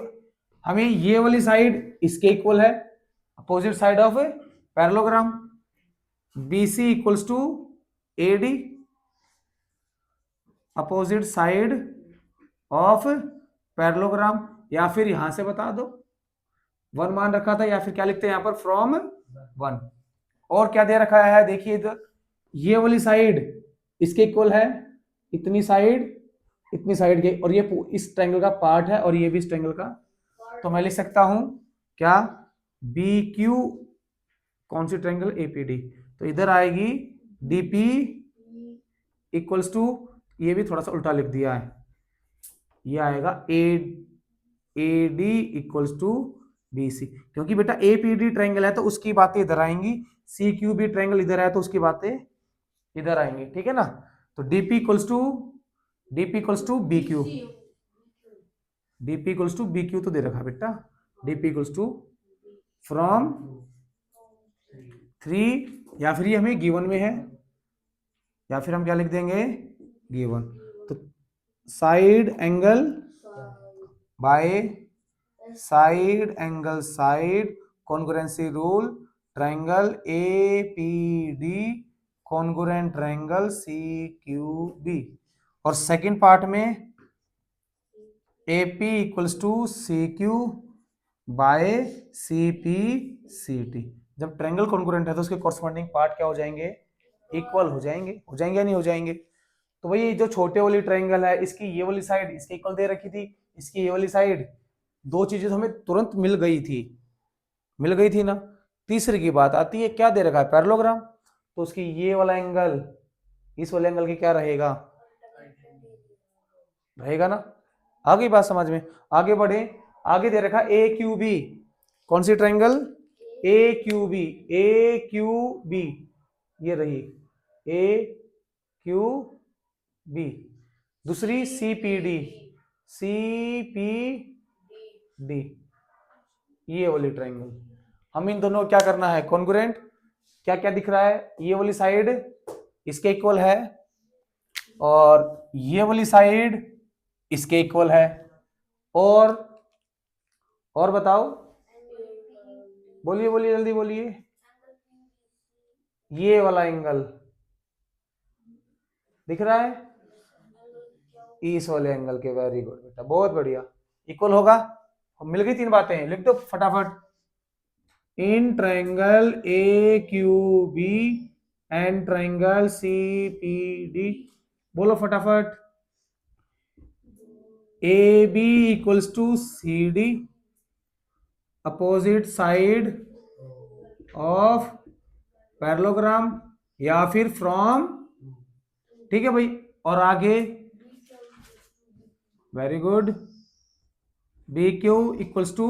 हमें ये वाली साइड इसके इक्वल है, opposite side of parallelogram, BC equals to AD, opposite side of parallelogram, या फिर यहां से बता दो 1 मान रखा था, या फिर क्या लिखते हैं यहां पर? फ्रॉम 1। और क्या दे रखा है? देखिए इधर ये वाली साइड इसके इक्वल है, इतनी साइड इतनी साइड के, और ये इस ट्रायंगल का पार्ट है और ये भी इस ट्रायंगल का। तो मैं लिख सकता हूं क्या? बी क्यू, कौन सी ट्रायंगल? एपीडी। तो इधर आएगी डीपी इक्वल्स टू, ये भी थोड़ा सा उल्टा लिख दिया है, ये आएगा A D equals to B C, क्योंकि बेटा एपीडी ट्रायंगल है तो उसकी बातें इधर आएंगी, सी क्यू बी ट्रायंगल इधर है तो उसकी बातें इधर आएंगी। ठीक है ना? तो DP equals to B Q, DP equals to B Q तो दे रखा बेटा, डीपी इक्वल्स टू फ्रॉम 3, या फिर ये हमें गिवन में है, या फिर हम क्या लिख देंगे? गिवन। तो side angle by side angle side congruency rule, triangle APD congruent triangle CQB. और सेकंड पार्ट में AP equals to CQ by CPCT। जब ट्रायंगल कॉन्ग्रुएंट है तो उसके कॉरस्पॉन्डिंग पार्ट क्या हो जाएंगे? इक्वल हो जाएंगे। हो जाएंगे या नहीं हो जाएंगे? तो भाई जो छोटे वाली ट्रायंगल है, इसकी ये वाली साइड इसके इक्वल दे रखी थी, इसकी ये वाली साइड, दो चीजें तो हमें तुरंत मिल गई थी ना। तीसरी की बात आती है, क्या दे रखा है? पैरेललोग्राम। तो उसकी ये वाला एंगल इस वाले एंगल की क्या रहेगा? रहेगा ना। आ गई बात समझ में? आगे बढ़े, आगे दे रखा ए क्यू बी, कौन सी triangle? A Q B, A Q B, ये रही ए क्यू बी। दूसरी CPD, CPD, ये वाली ट्रायंगल। हम इन दोनों को क्या करना है? कॉन्ग्रुएंट। क्या क्या दिख रहा है? ये वाली साइड इसके इक्वल है और ये वाली साइड इसके इक्वल है, और बताओ, बोलिए बोलिए जल्दी बोलिए। ये वाला एंगल दिख रहा है इस वाले एंगल के। वेरी गुड बेटा, बहुत बढ़िया, इक्वल होगा। मिल गई 3 बातें, लिख दो फटाफट। In triangle A Q B and triangle CPD, बोलो फटाफट। AB equals to CD, opposite side of parallelogram, या फिर फ्रॉम। ठीक है भाई, और आगे very good, BQ equals to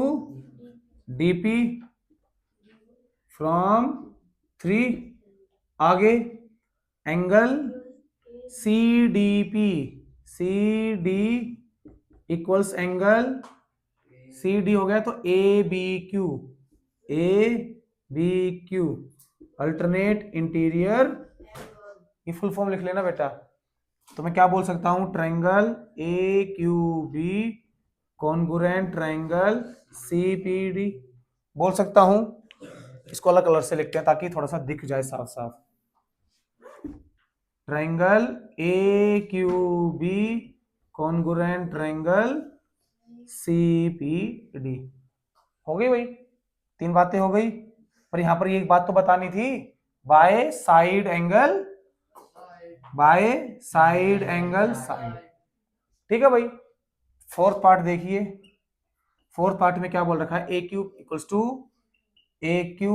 DP from 3। आगे angle CDP, CD equals angle CD हो गया तो ABQ, B Q alternate interior, ये फुल फॉर्म लिख लेना बेटा। तो मैं क्या बोल सकता हूं, triangle A Q B congruent triangle C P D बोल सकता हूं। इसको अलग कलर से लिखते हैं ताकि थोड़ा सा दिख जाए साफ साफ। Triangle A Q B congruent triangle C P D. हो गई भाई, 3 बातें हो गई। पर यहां पर ये एक बात तो बतानी थी, by side angle, by side angle side. ठीक है भाई। फोर्थ पार्ट देखिए, फोर्थ पार्ट में क्या बोल रखा है, A Q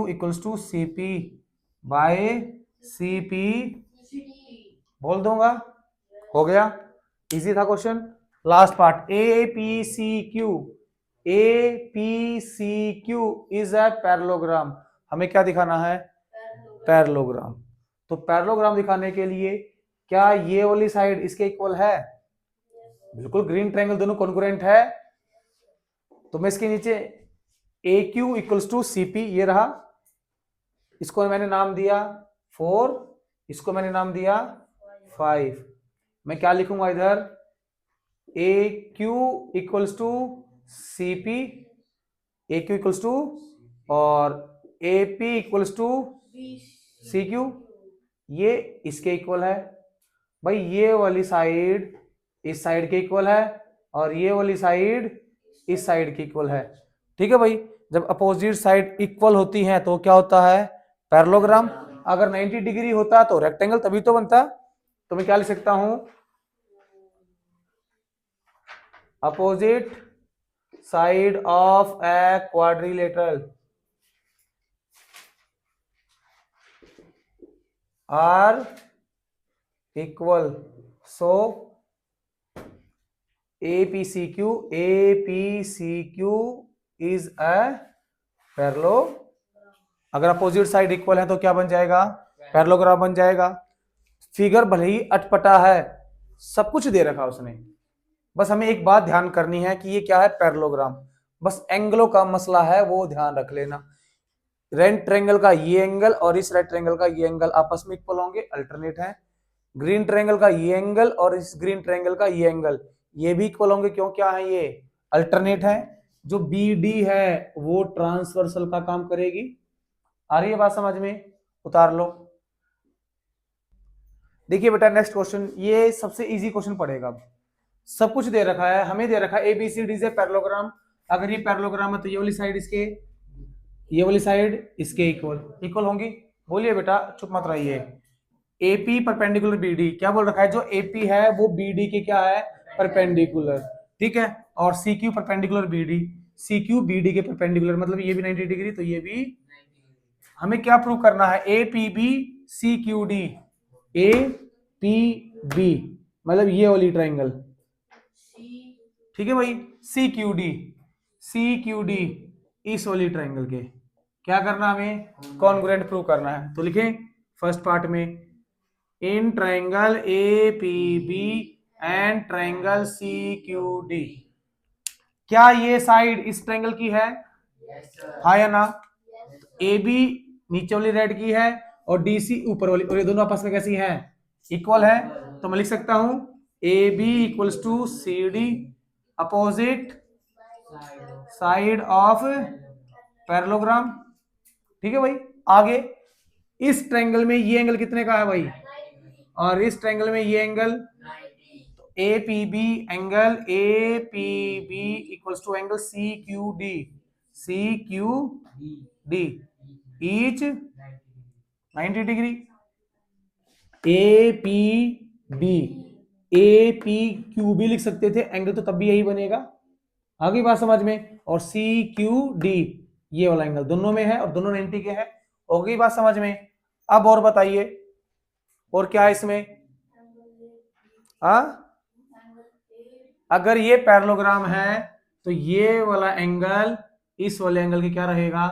equals to C P by C P, बोल दूंगा, हो गया, इजी था question. Last part, A P C Q, A P C Q is a parallelogram. हमें क्या दिखाना है, पैरेललोग्राम। तो पैरेललोग्राम दिखाने के लिए क्या ये वाली साइड इसके इक्वल है, बिल्कुल, ग्रीन ट्रायंगल दोनों कॉन्ग्रुएंट है। तो मैं इसके नीचे A Q equals to C P, ये रहा, इसको मैंने नाम दिया 4, इसको मैंने नाम दिया 5। मैं क्या लिखूंगा इधर, A Q equals to C P, A Q equals to, और A P equals to C Q, ये इसके इक्वल है। भाई ये वाली साइड इस साइड के इक्वल है और ये वाली साइड इस साइड की इक्वल है। ठीक है भाई, जब अपोजिट साइड इक्वल होती हैं तो क्या होता है, पैरेललोग्राम। अगर 90 डिग्री होता तो रेक्टेंगल तभी तो बनता। तो मैं क्या लिख सकता हूं, opposite side of a quadrilateral are equal, so APCQ is a parallel. अगर अपोजिट साइड इक्वल है तो क्या बन जाएगा, पैरेललोग्राम बन जाएगा। फिगर भले ही अटपटा है, सब कुछ दे रखा उसने, बस हमें एक बात ध्यान करनी है कि ये क्या है, पैरेललोग्राम। बस एंगलों का मसला है, वो ध्यान रख लेना। रेड ट्रायंगल का ये एंगल और इस रेड ट्रायंगल का ये एंगल आपस में इक्वल होंगे, अल्टरनेट है। ग्रीन ट्रायंगल का ये एंगल और इस ग्रीन ट्रायंगल का ये एंगल, ये भी इक्वल होंगे, क्यों, क्या है, ये अल्टरनेट है। जो बी डी है वो ट्रांसवर्सल का काम करेगी। आ रही है बात समझ में, उतार लो। देखिए बेटा नेक्स्ट क्वेश्चन, ये सबसे इजी क्वेश्चन पड़ेगा। अब सब कुछ दे रखा है, हमें दे रखा है ABCD से पैरेललोग्राम। अगर ये पैरेललोग्राम है तो ये वाली साइड इसके, ये वाली साइड इसके इक्वल इक्वल होंगी। बोलिए बेटा, चुप मत रहिए। AP परपेंडिकुलर BD, क्या बोल रखा है, जो AP है वो BD के क्या है, परपेंडिकुलर। ठीक है, और CQ perpendicular BD, CQ BD के परपेंडिकुलर, मतलब ये भी 90 डिग्री, तो ये भी। हमें क्या प्रूव करना है, APB CQD, APB मतलब ये वाली ट्रायंगल। ठीक है भाई, CQD इस वाली ट्रायंगल के क्या करना, हमें कॉन्ग्रुएंट प्रूव करना है। तो लिखें फर्स्ट पार्ट में, in triangle APB and triangle CQD, क्या ये साइड इस ट्रायंगल की है, हाँ या ना। AB नीचे वाली रेड की है और DC ऊपर वाली, और ये दोनों आपस में कैसी हैं, इक्वल है। तो मैं लिख सकता हूं AB equals to CD opposite side of parallelogram. ठीक है भाई, आगे इस ट्रायंगल में ये एंगल कितने का है भाई, और इस ट्रायंगल में ये एंगल, तो APB angle APB equals to angle CQD each 90 degree. APB भी लिख सकते थे, एंगल तो तब भी यही बनेगा। आगे बात समझ में। और CQD ये वाला एंगल दोनों में है और दोनों 90 के हैं। हो गई बात समझ में। अब और बताइए, और क्या है इसमें, अगर ये पैरेललोग्राम है तो ये वाला एंगल इस वाले एंगल के क्या रहेगा,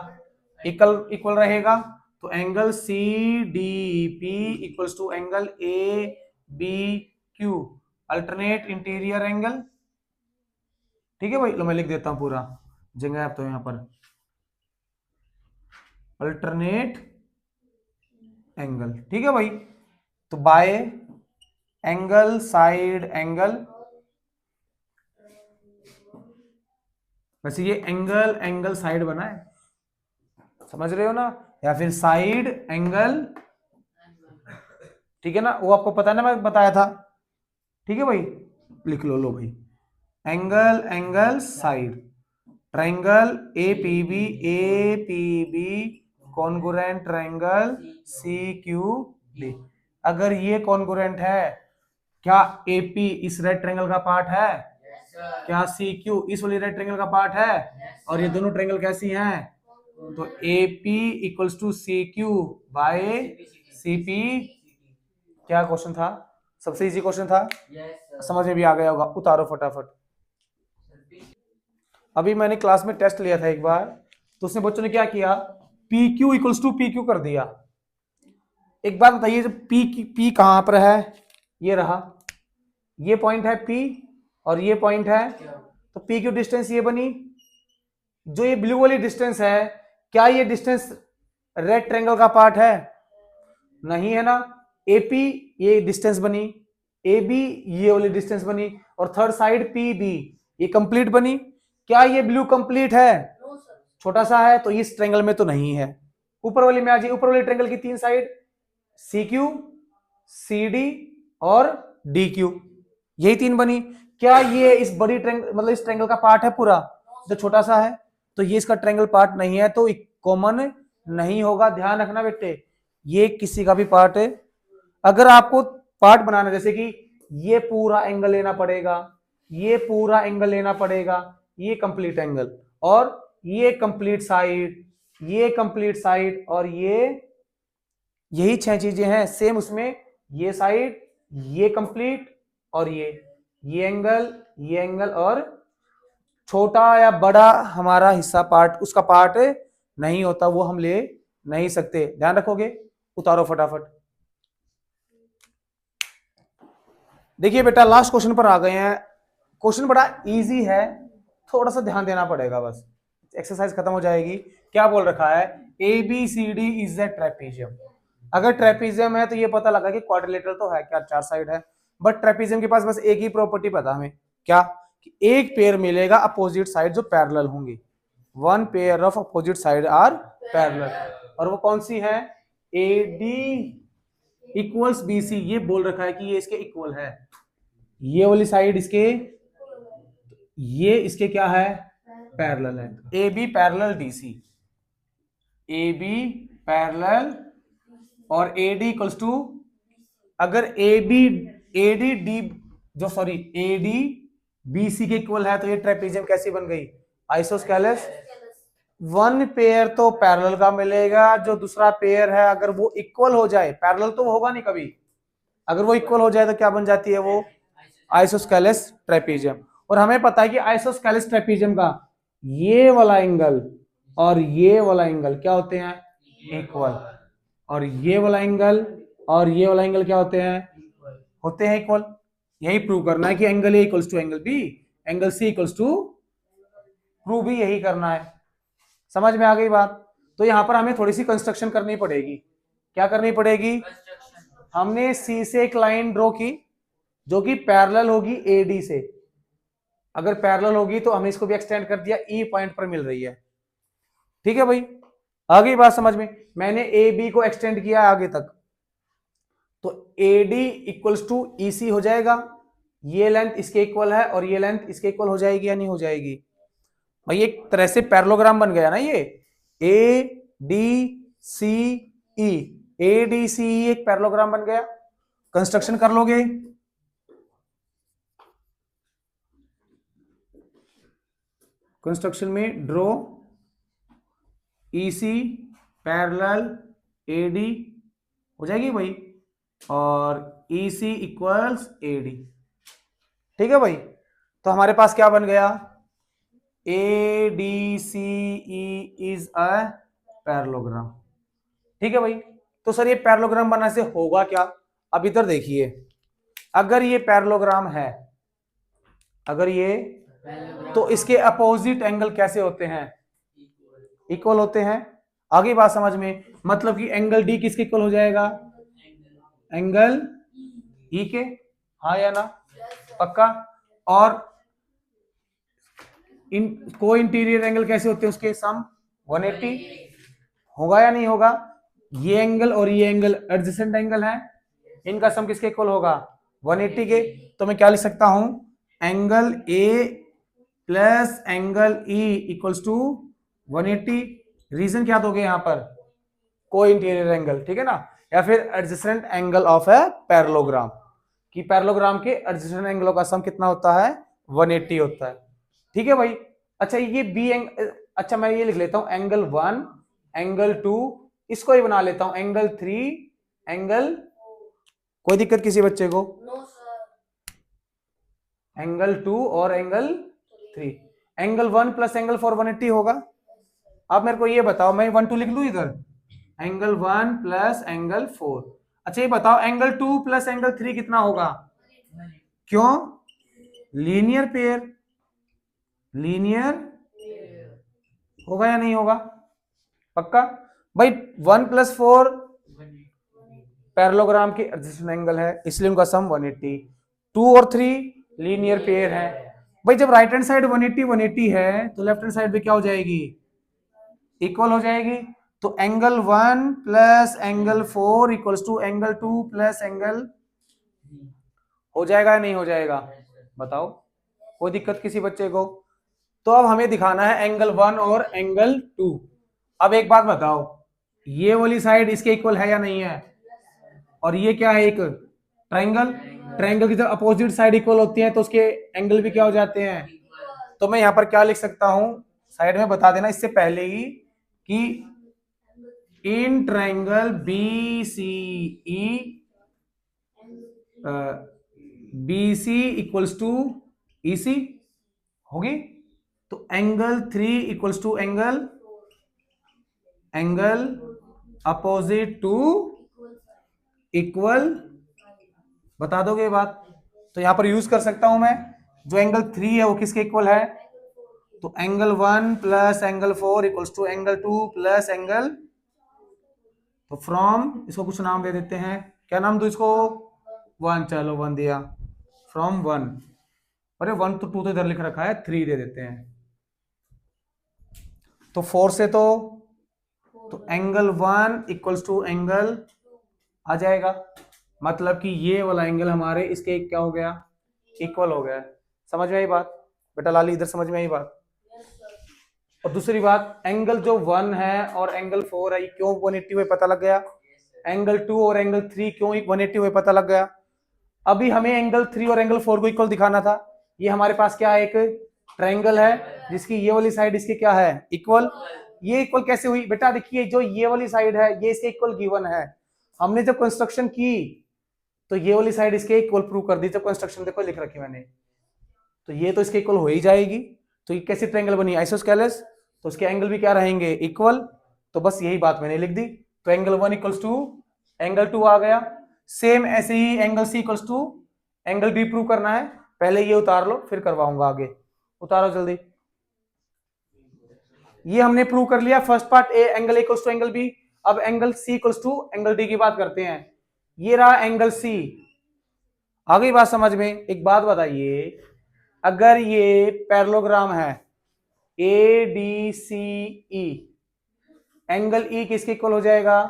इक्वल इक्वल रहेगा। तो angle CDP equals to angle ABQ alternate interior angle. ठीक है भाई, लो मैं लिख देता हूं पूरा, जगह आप तो यहां पर अल्टरनेट एंगल। ठीक है भाई, तो बाय एंगल साइड एंगल, वैसे ये एंगल एंगल साइड बना है, समझ रहे हो ना, या फिर साइड एंगल, ठीक है ना, वो आपको पता है ना, मैं बताया था। ठीक है भाई, लिख लो भाई, angle angle side, triangle A P B congruent triangle C Q D. अगर ये कॉन्ग्रुएंट है, क्या एपी इस रेड ट्रायंगल का पार्ट है? क्या सी क्यू इस वाली रेड ट्रायंगल का पार्ट है? और ये दोनों ट्रायंगल कैसी हैं? तो AP equals to C Q by CP। क्या क्वेश्चन था? सबसे इजी क्वेश्चन था, समझ में भी आ गया होगा, उतारो फटाफट। अभी मैंने क्लास में टेस्ट लिया था एक बार, तो उसने बच्चों ने क्या किया, PQ इक्वल्स टू PQ कर दिया। एक बात बताइए, जब P कहां पर है? ये रहा, ये पॉइंट है P और ये पॉइंट है, तो PQ डिस्टेंस ये बनी। जो ये ब्लू वाली डिस्टेंस है, क्या ये डिस्टेंस रेड ट्रायंगल का पार्ट है? नहीं है ना। AP ये डिस्टेंस बनी, AB ये वाली डिस्टेंस बनी, और थर्ड साइड PB ये कंप्लीट बनी। क्या ये ब्लू कंप्लीट है? छोटा सा है, तो इस ट्रायंगल में तो नहीं है। ऊपर वाली में आ जाइए, ऊपर वाली ट्रायंगल की तीन साइड CQ CD और DQ, यही तीन बनी। क्या ये इस बड़ी ट्रायंगल मतलब इस ट्रायंगल का पार्ट है पूरा? जो छोटा सा है, तो ये इसका ट्रायंगल पार्ट नहीं है, तो कॉमन नहीं होगा। ध्यान रखना बेटे, ये किसी का भी पार्ट है। अगर आपको पार्ट बनाना, जैसे कि ये पूरा एंगल लेना पड़ेगा, ये पूरा एंगल लेना पड़ेगा, ये कंप्लीट एंगल, और ये कंप्लीट साइड, ये कंप्लीट साइड, और यही 6 चीजें हैं। सेम उसमें ये साइड, ये कंप्लीट, और ये एंगल, ये एंगल, और छोटा या बड़ा हमारा हिस्सा पार्ट उसका पार्ट नहीं होता, वो हम ले नहीं सकते। ध्यान रखोगे, उतारो फटाफट। देखिए बेटा, लास्ट क्वेश्चन पर आ गए हैं। क्वेश्चन बड़ा इजी है, थोड़ा सा ध्यान देना पड़ेगा, बस एक्सरसाइज खत्म हो जाएगी। क्या बोल रखा है? ABCD is A trapezium. अगर ट्रेपीजियम है तो ये पता लगा कि क्वाड्रिलेटरल तो है, क्या चार साइड है, बट ट्रेपीजियम के पास बस एक ही प्रॉपर्टी पता हमें, क्या कि एक पेयर मिलेगा अपोजिट साइड जो पैरेलल होंगी। One pair of opposite side are parallel, और वो कौन सी है? AD equals BC। ये बोल रखा है कि ये इसके इक्वल है, ये वाली साइड इसके, ये इसके क्या है? पैरेलल है। AB parallel DC, AB parallel, और AD इक्वल्स टू, अगर AD BC के इक्वल है, तो ये ट्रेपीजियम कैसी बन गई? आइसोस्केलस। वन पेयर तो पैरेलल का मिलेगा, जो दूसरा पेयर है अगर वो इक्वल हो जाए, पैरेलल तो होगा नहीं कभी, अगर वो इक्वल हो जाए तो क्या बन जाती है? वो आइसोस्केलस ट्रेपीजियम। और हमें पता है कि आइसोस्केलस ट्रेपीजियम का ये वाला एंगल और ये वाला एंगल क्या होते हैं? इक्वल। और ये वाला एंगल और ये वाला एंगल क्या होते हैं? होते हैं इक्वल। यही प्रूव करना है कि angle A equals to angle B, angle C equals to, prove भी यही करना है। समझ में आ गई बात? तो यहां पर हमें थोड़ी सी कंस्ट्रक्शन करनी पड़ेगी। क्या करनी पड़ेगी? हमने C से एक लाइन ड्रॉ की जो कि पैरेलल होगी AD से। अगर पैरेलल होगी तो हमने इसको भी एक्सटेंड कर दिया, E पॉइंट पर मिल रही है। ठीक है भाई, आ गई बात समझ में? मैंने AB को एक्सटेंड किया आगे तक, तो AD इक्वल्स टू EC हो जाएगा। ये लेंथ इसके इक्वल है और ये लेंथ इसके इक्वल हो जाएगी या नहीं हो जाएगी? भाई एक तरह से पैरेललोग्राम बन गया ना ये, ADCE, ADCE एक पैरेललोग्राम बन गया। कंस्ट्रक्शन कर लोगे? कंस्ट्रक्शन में ड्रॉ EC पैरेलल AD हो जाएगी भाई, और EC इक्वल्स AD। ठीक है भाई, तो हमारे पास क्या बन गया? ADCE is a parallelogram. ठीक है भाई, तो सर ये पैरेललोग्राम बनने से होगा क्या? अब इधर देखिए, अगर ये पैरेललोग्राम है, अगर ये, तो इसके अपोजिट एंगल कैसे होते हैं? इक्वल होते हैं। आगे बात समझ में, मतलब कि एंगल डी किसके इक्वल हो जाएगा, एंगल ई के, हाँ या ना, पक्का। और इन को इंटीरियर एंगल कैसे होते हैं उसके, सम 180 होगा या नहीं होगा। ये एंगल और ये एंगल एडजेसेंट एंगल है, इनका सम किसके इक्वल होगा, 180 के। तो मैं क्या लिख सकता हूं, angle A plus angle E equals to 180। Reason क्या दोगे यहां पर, को इंटीरियर एंगल, ठीक है ना, या फिर adjacent angle of a parallelogram, कि पैरेललोग्राम के एडजेसेंट एंगलों का सम कितना होता है, 180 होता है, ठीक है भाई। अच्छा ये बी अच्छा मैं ये लिख लेता हूं एंगल 1, एंगल 2, इसको ही बना लेता हूं एंगल 3, एंगल, कोई दिक्कत किसी बच्चे को, एंगल 2 और एंगल 3, एंगल 1 प्लस एंगल 4 180 होगा। आप मेरे को ये बताओ, मैं 1 2 लिख लू इधर, एंगल 1 प्लस एंगल 4। अच्छा ये बताओ एंगल 2 प्लस एंगल 3 कितना होगा, क्यों, लीनियर पेयर, लीनियर होगा या नहीं होगा, पक्का भाई। 1 प्लस 4 पैरेललोग्राम के एडजेसेंट एंगल है, इसलिए उनका सम 180। 2 और 3 लीनियर पेयर है भाई। जब राइट हैंड साइड 180 180 है तो लेफ्ट हैंड साइड पे क्या हो जाएगी, इक्वल हो जाएगी। तो angle 1 plus angle 4 equals to angle 2 plus angle, हो जाएगा या नहीं हो जाएगा, बताओ, कोई दिक्कत किसी बच्चे को। तो अब हमें दिखाना है एंगल 1 और एंगल 2। अब एक बात बताओ, ये वाली साइड इसके इक्वल है या नहीं है, और ये क्या है, एक ट्रायंगल, ट्रायंगल की जब अपोजिट साइड इक्वल होती है तो उसके एंगल भी क्या हो जाते हैं। तो मैं यहां पर क्या लिख सकता हूं, साइड में बता देना इससे पहले ही, कि in triangle B C E, B C equals to E C होगी। तो angle 3 equals to angle, angle opposite to equal, बता दोगे ये बात। तो यहां पर यूज कर सकता हूं मैं, जो एंगल 3 है वो किसके इक्वल है, तो angle 1 plus angle 4 equals to angle 2 plus angle, तो फ्रॉम, इसको कुछ नाम दे देते हैं, क्या नाम दो इसको, 1, चलो 1 दिया, फ्रॉम 1, अरे 1 तो 2 तो इधर लिख रखा है, 3 दे देते हैं। तो 4 से तो एंगल 1 इक्वल्स टू एंगल आ जाएगा, मतलब कि ये वाला एंगल हमारे इसके क्या हो गया, इक्वल हो गया। समझ में आई बात बेटा लाली, इधर समझ में आई बात। और दूसरी बात, एंगल जो 1 है और एंगल 4 है क्यों 180 हुए पता लग गया, एंगल 2 और एंगल 3 क्यों 180 हुए पता लग गया। अभी हमें एंगल 3 और एंगल 4 को इक्वल दिखाना था। ये हमारे पास क्या है, एक ट्रायंगल है जिसकी ये वाली साइड इसके क्या है, इक्वल। ये इक्वल कैसे हुई बेटा, देखिए जो ये वाली साइड है ये इसके इक्वल गिवन है, हमने जब कंस्ट्रक्शन की तो ये वाली साइड इसके इक्वल प्रूव कर दी, जब कंस्ट्रक्शन देखो लिख रखी मैंने, तो ये तो इसके इक्वल हो ही जाएगी। तो ये कैसी ट्रायंगल बनी, आइसोस्केलेस, तो उसके एंगल भी क्या रहेंगे, इक्वल। तो बस यही बात मैंने लिख दी। तो एंगल 1 इक्वल्स टू एंगल 2 आ गया। सेम ऐसे ही angle C equals to angle B prove करना है, पहले ये उतार लो फिर करवाऊंगा आगे, उतारो जल्दी। ये हमने प्रूव कर लिया first part, A angle equals to angle B. अब angle C equals to angle D की बात करते हैं। ये रहा एंगल सी, आ गई बात समझ में। एक बात बताइए, अगर ये पैरेललोग्राम है A D C E, angle E किसके इक्वल हो जाएगा,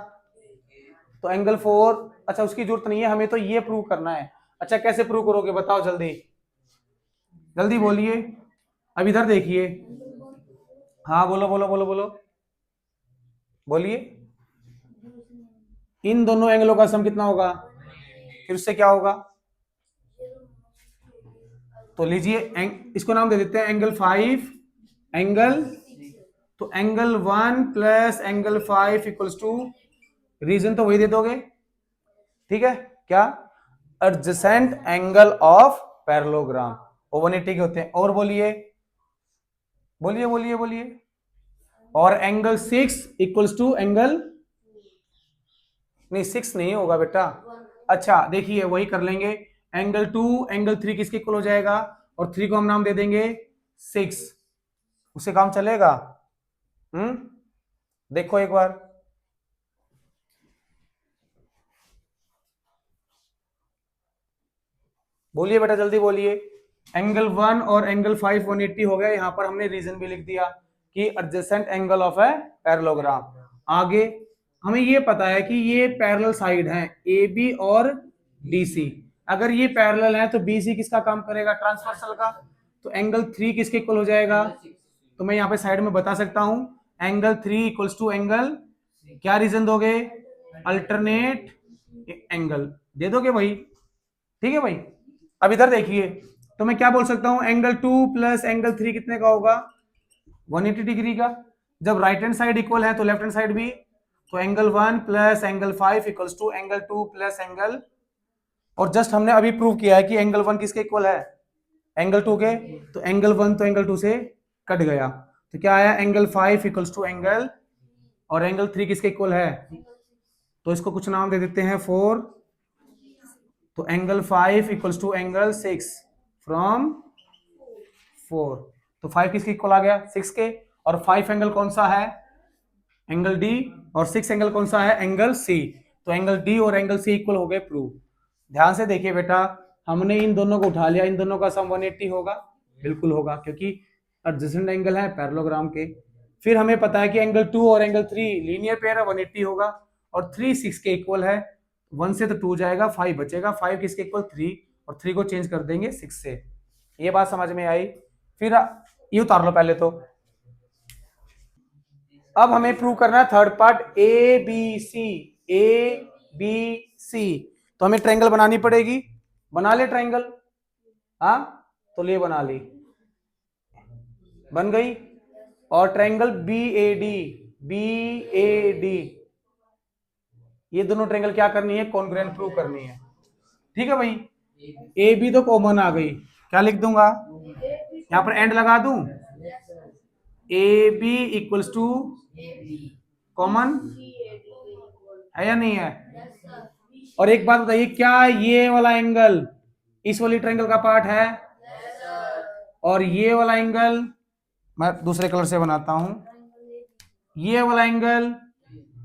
तो एंगल 4, अच्छा उसकी जरूरत नहीं है, हमें तो ये प्रूव करना है। अच्छा कैसे प्रूव करोगे बताओ जल्दी, जल्दी बोलिए। अब इधर देखिए, हाँ बोलो बोलो बोलो बोलो बोलिए। इन दोनों एंगलों का सम कितना होगा, फिर उससे क्या होगा, तो लीजिए इसको नाम दे देते हैं एंगल 5 एंगल, तो angle 1 plus angle 5 equals to, reason तो वही दे दोगे, ठीक है क्या, एडजेसेंट एंगल ऑफ पैरेललोग्राम, 180 के होते हैं। और बोलिए बोलिए बोलिए बोलिए, और एंगल 6 इक्वल्स टू एंगल, नहीं 6 नहीं होगा बेटा, अच्छा देखिए वही कर लेंगे, एंगल 2 एंगल 3 किसके इक्वल हो जाएगा, और 3 को हम नाम दे देंगे 6, उससे काम चलेगा। देखो एक बार, बोलिए बेटा जल्दी बोलिए। एंगल 1 और एंगल 5 180 हो गया। यहां पर हमने रीजन भी लिख दिया कि adjacent angle of a parallelogram. आगे हमें ये पता है कि ये पैरेलल साइड हैं ए बी और डी सी। अगर ये पैरेलल है तो बी सी किसका काम करेगा, ट्रांसवर्सल का। तो एंगल 3 किसके इक्वल हो जाएगा, तो मैं यहाँ पे साइड में बता सकता हूं एंगल 3 इक्वल्स टू एंगल, क्या रीजन दोगे, अल्टरनेट एंगल दे दोगे भाई, ठीक है भाई। अब इधर देखिए, तो मैं क्या बोल सकता हूं, एंगल 2 प्लस एंगल 3 कितने का होगा, 180 डिग्री का। जब राइट हैंड साइड इक्वल है तो लेफ्ट हैंड साइड भी, तो angle 1 plus angle 5 equals to angle 2 plus angle, और जस्ट हमने अभी प्रूव किया है कि एंगल 1 किसके इक्वल है, एंगल 2 के। तो एंगल 1 तो एंगल 2 से कट गया, तो क्या आया, एंगल 5 इक्वल्स टू एंगल, और एंगल 3 किसके इक्वल है, तो इसको कुछ नाम दे देते हैं 4। तो angle 5 equals to angle 6 from 4। तो 5 किसके इक्वल आ गया, 6 के। और 5 एंगल कौन सा है, एंगल डी, और 6 एंगल कौन सा है, एंगल सी। तो एंगल डी और एंगल सी इक्वल हो गए, प्रूव। ध्यान से देखिए बेटा, हमने इन दोनों को उठा लिया, इन दोनों का सम 180 होगा, बिल्कुल होगा, क्योंकि एडजेसेंट एंगल है पैरेललोग्राम के। फिर हमें पता है कि एंगल 2 और एंगल 3 लीनियर पेयर है, 180 होगा, और 3 6 के इक्वल है। 1 से तो 2 जाएगा, 5 बचेगा, 5 किसके इक्वल, 3, और 3 को चेंज कर देंगे 6 से। ये बात समझ में आई। फिर ये उतार लो पहले तो। अब हमें प्रूव करना है third part, A B C, A B C. तो हमें ट्रायंगल बनानी पड़ेगी, बना ले ट्रायंगल, हाँ तो ले बना ली, बन गई। और triangle B A D, B A D, ये दोनों ट्रायंगल क्या करनी है, कॉन्ग्रुएंट प्रूव करनी है, ठीक है भाई। ए बी तो कॉमन आ गई, क्या लिख दूंगा, यहां पर एंड लगा दूं, A B equals to common है या नहीं है। और एक बात बताइए, क्या ये वाला एंगल इस वाली ट्रायंगल का पार्ट है, और ये वाला एंगल, मैं दूसरे कलर से बनाता हूं, ये वाला एंगल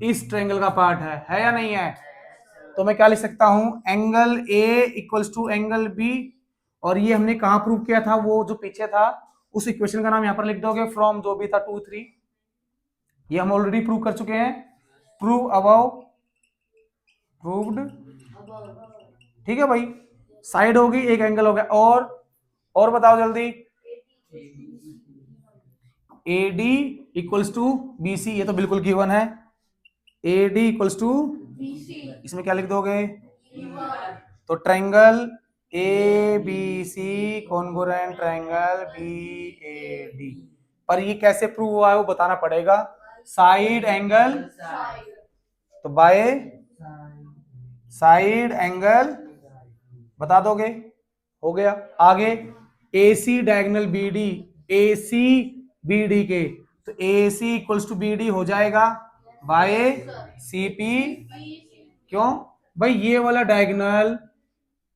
इस ट्रायंगल का पार्ट है या नहीं है। तो मैं क्या लिख सकता हूं, angle A equals to angle B, और ये हमने कहां प्रूव किया था, वो जो पीछे था उस इक्वेशन का नाम यहां पर लिख दोगे, फ्रॉम जो भी था 2 3, ये हम ऑलरेडी प्रूव कर चुके हैं, प्रूव अबव, प्रूव्ड, ठीक है भाई। साइड होगी, एक एंगल हो गया, और बताओ जल्दी, A D equals to B C, ये तो बिल्कुल गिवन है, ए डी इक्वल्स टू, इसमें क्या लिख दोगे, तो triangle A B C congruent triangle B A D. पर ये कैसे प्रूव हुआ है वो बताना पड़ेगा, साइड एंगल, तो बाय साइड एंगल बता दोगे, हो गया। आगे A C diagonal B D, A C B D के, तो A C equals to B D हो जाएगा बाय सी पी। क्यों भाई, ये वाला डायगोनल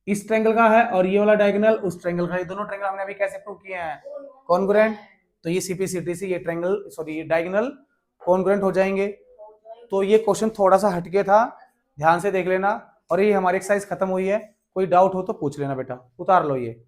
इस ट्रायंगल का है और ये वाला डायगोनल उस ट्रायंगल का है, दोनों ट्रायंगल हमने अभी कैसे प्रूव किए हैं, कॉन्ग्रुएंट। तो ये सीपी सीटी से ये ट्रायंगल, सॉरी ये डायगोनल कॉन्ग्रुएंट हो जाएंगे। तो ये क्वेश्चन थोड़ा सा हटके था, ध्यान से देख लेना। और ये हमारी एक्सरसाइज खत्म हुई है, कोई डाउट हो तो पूछ लेना बेटा, उतार लो ये।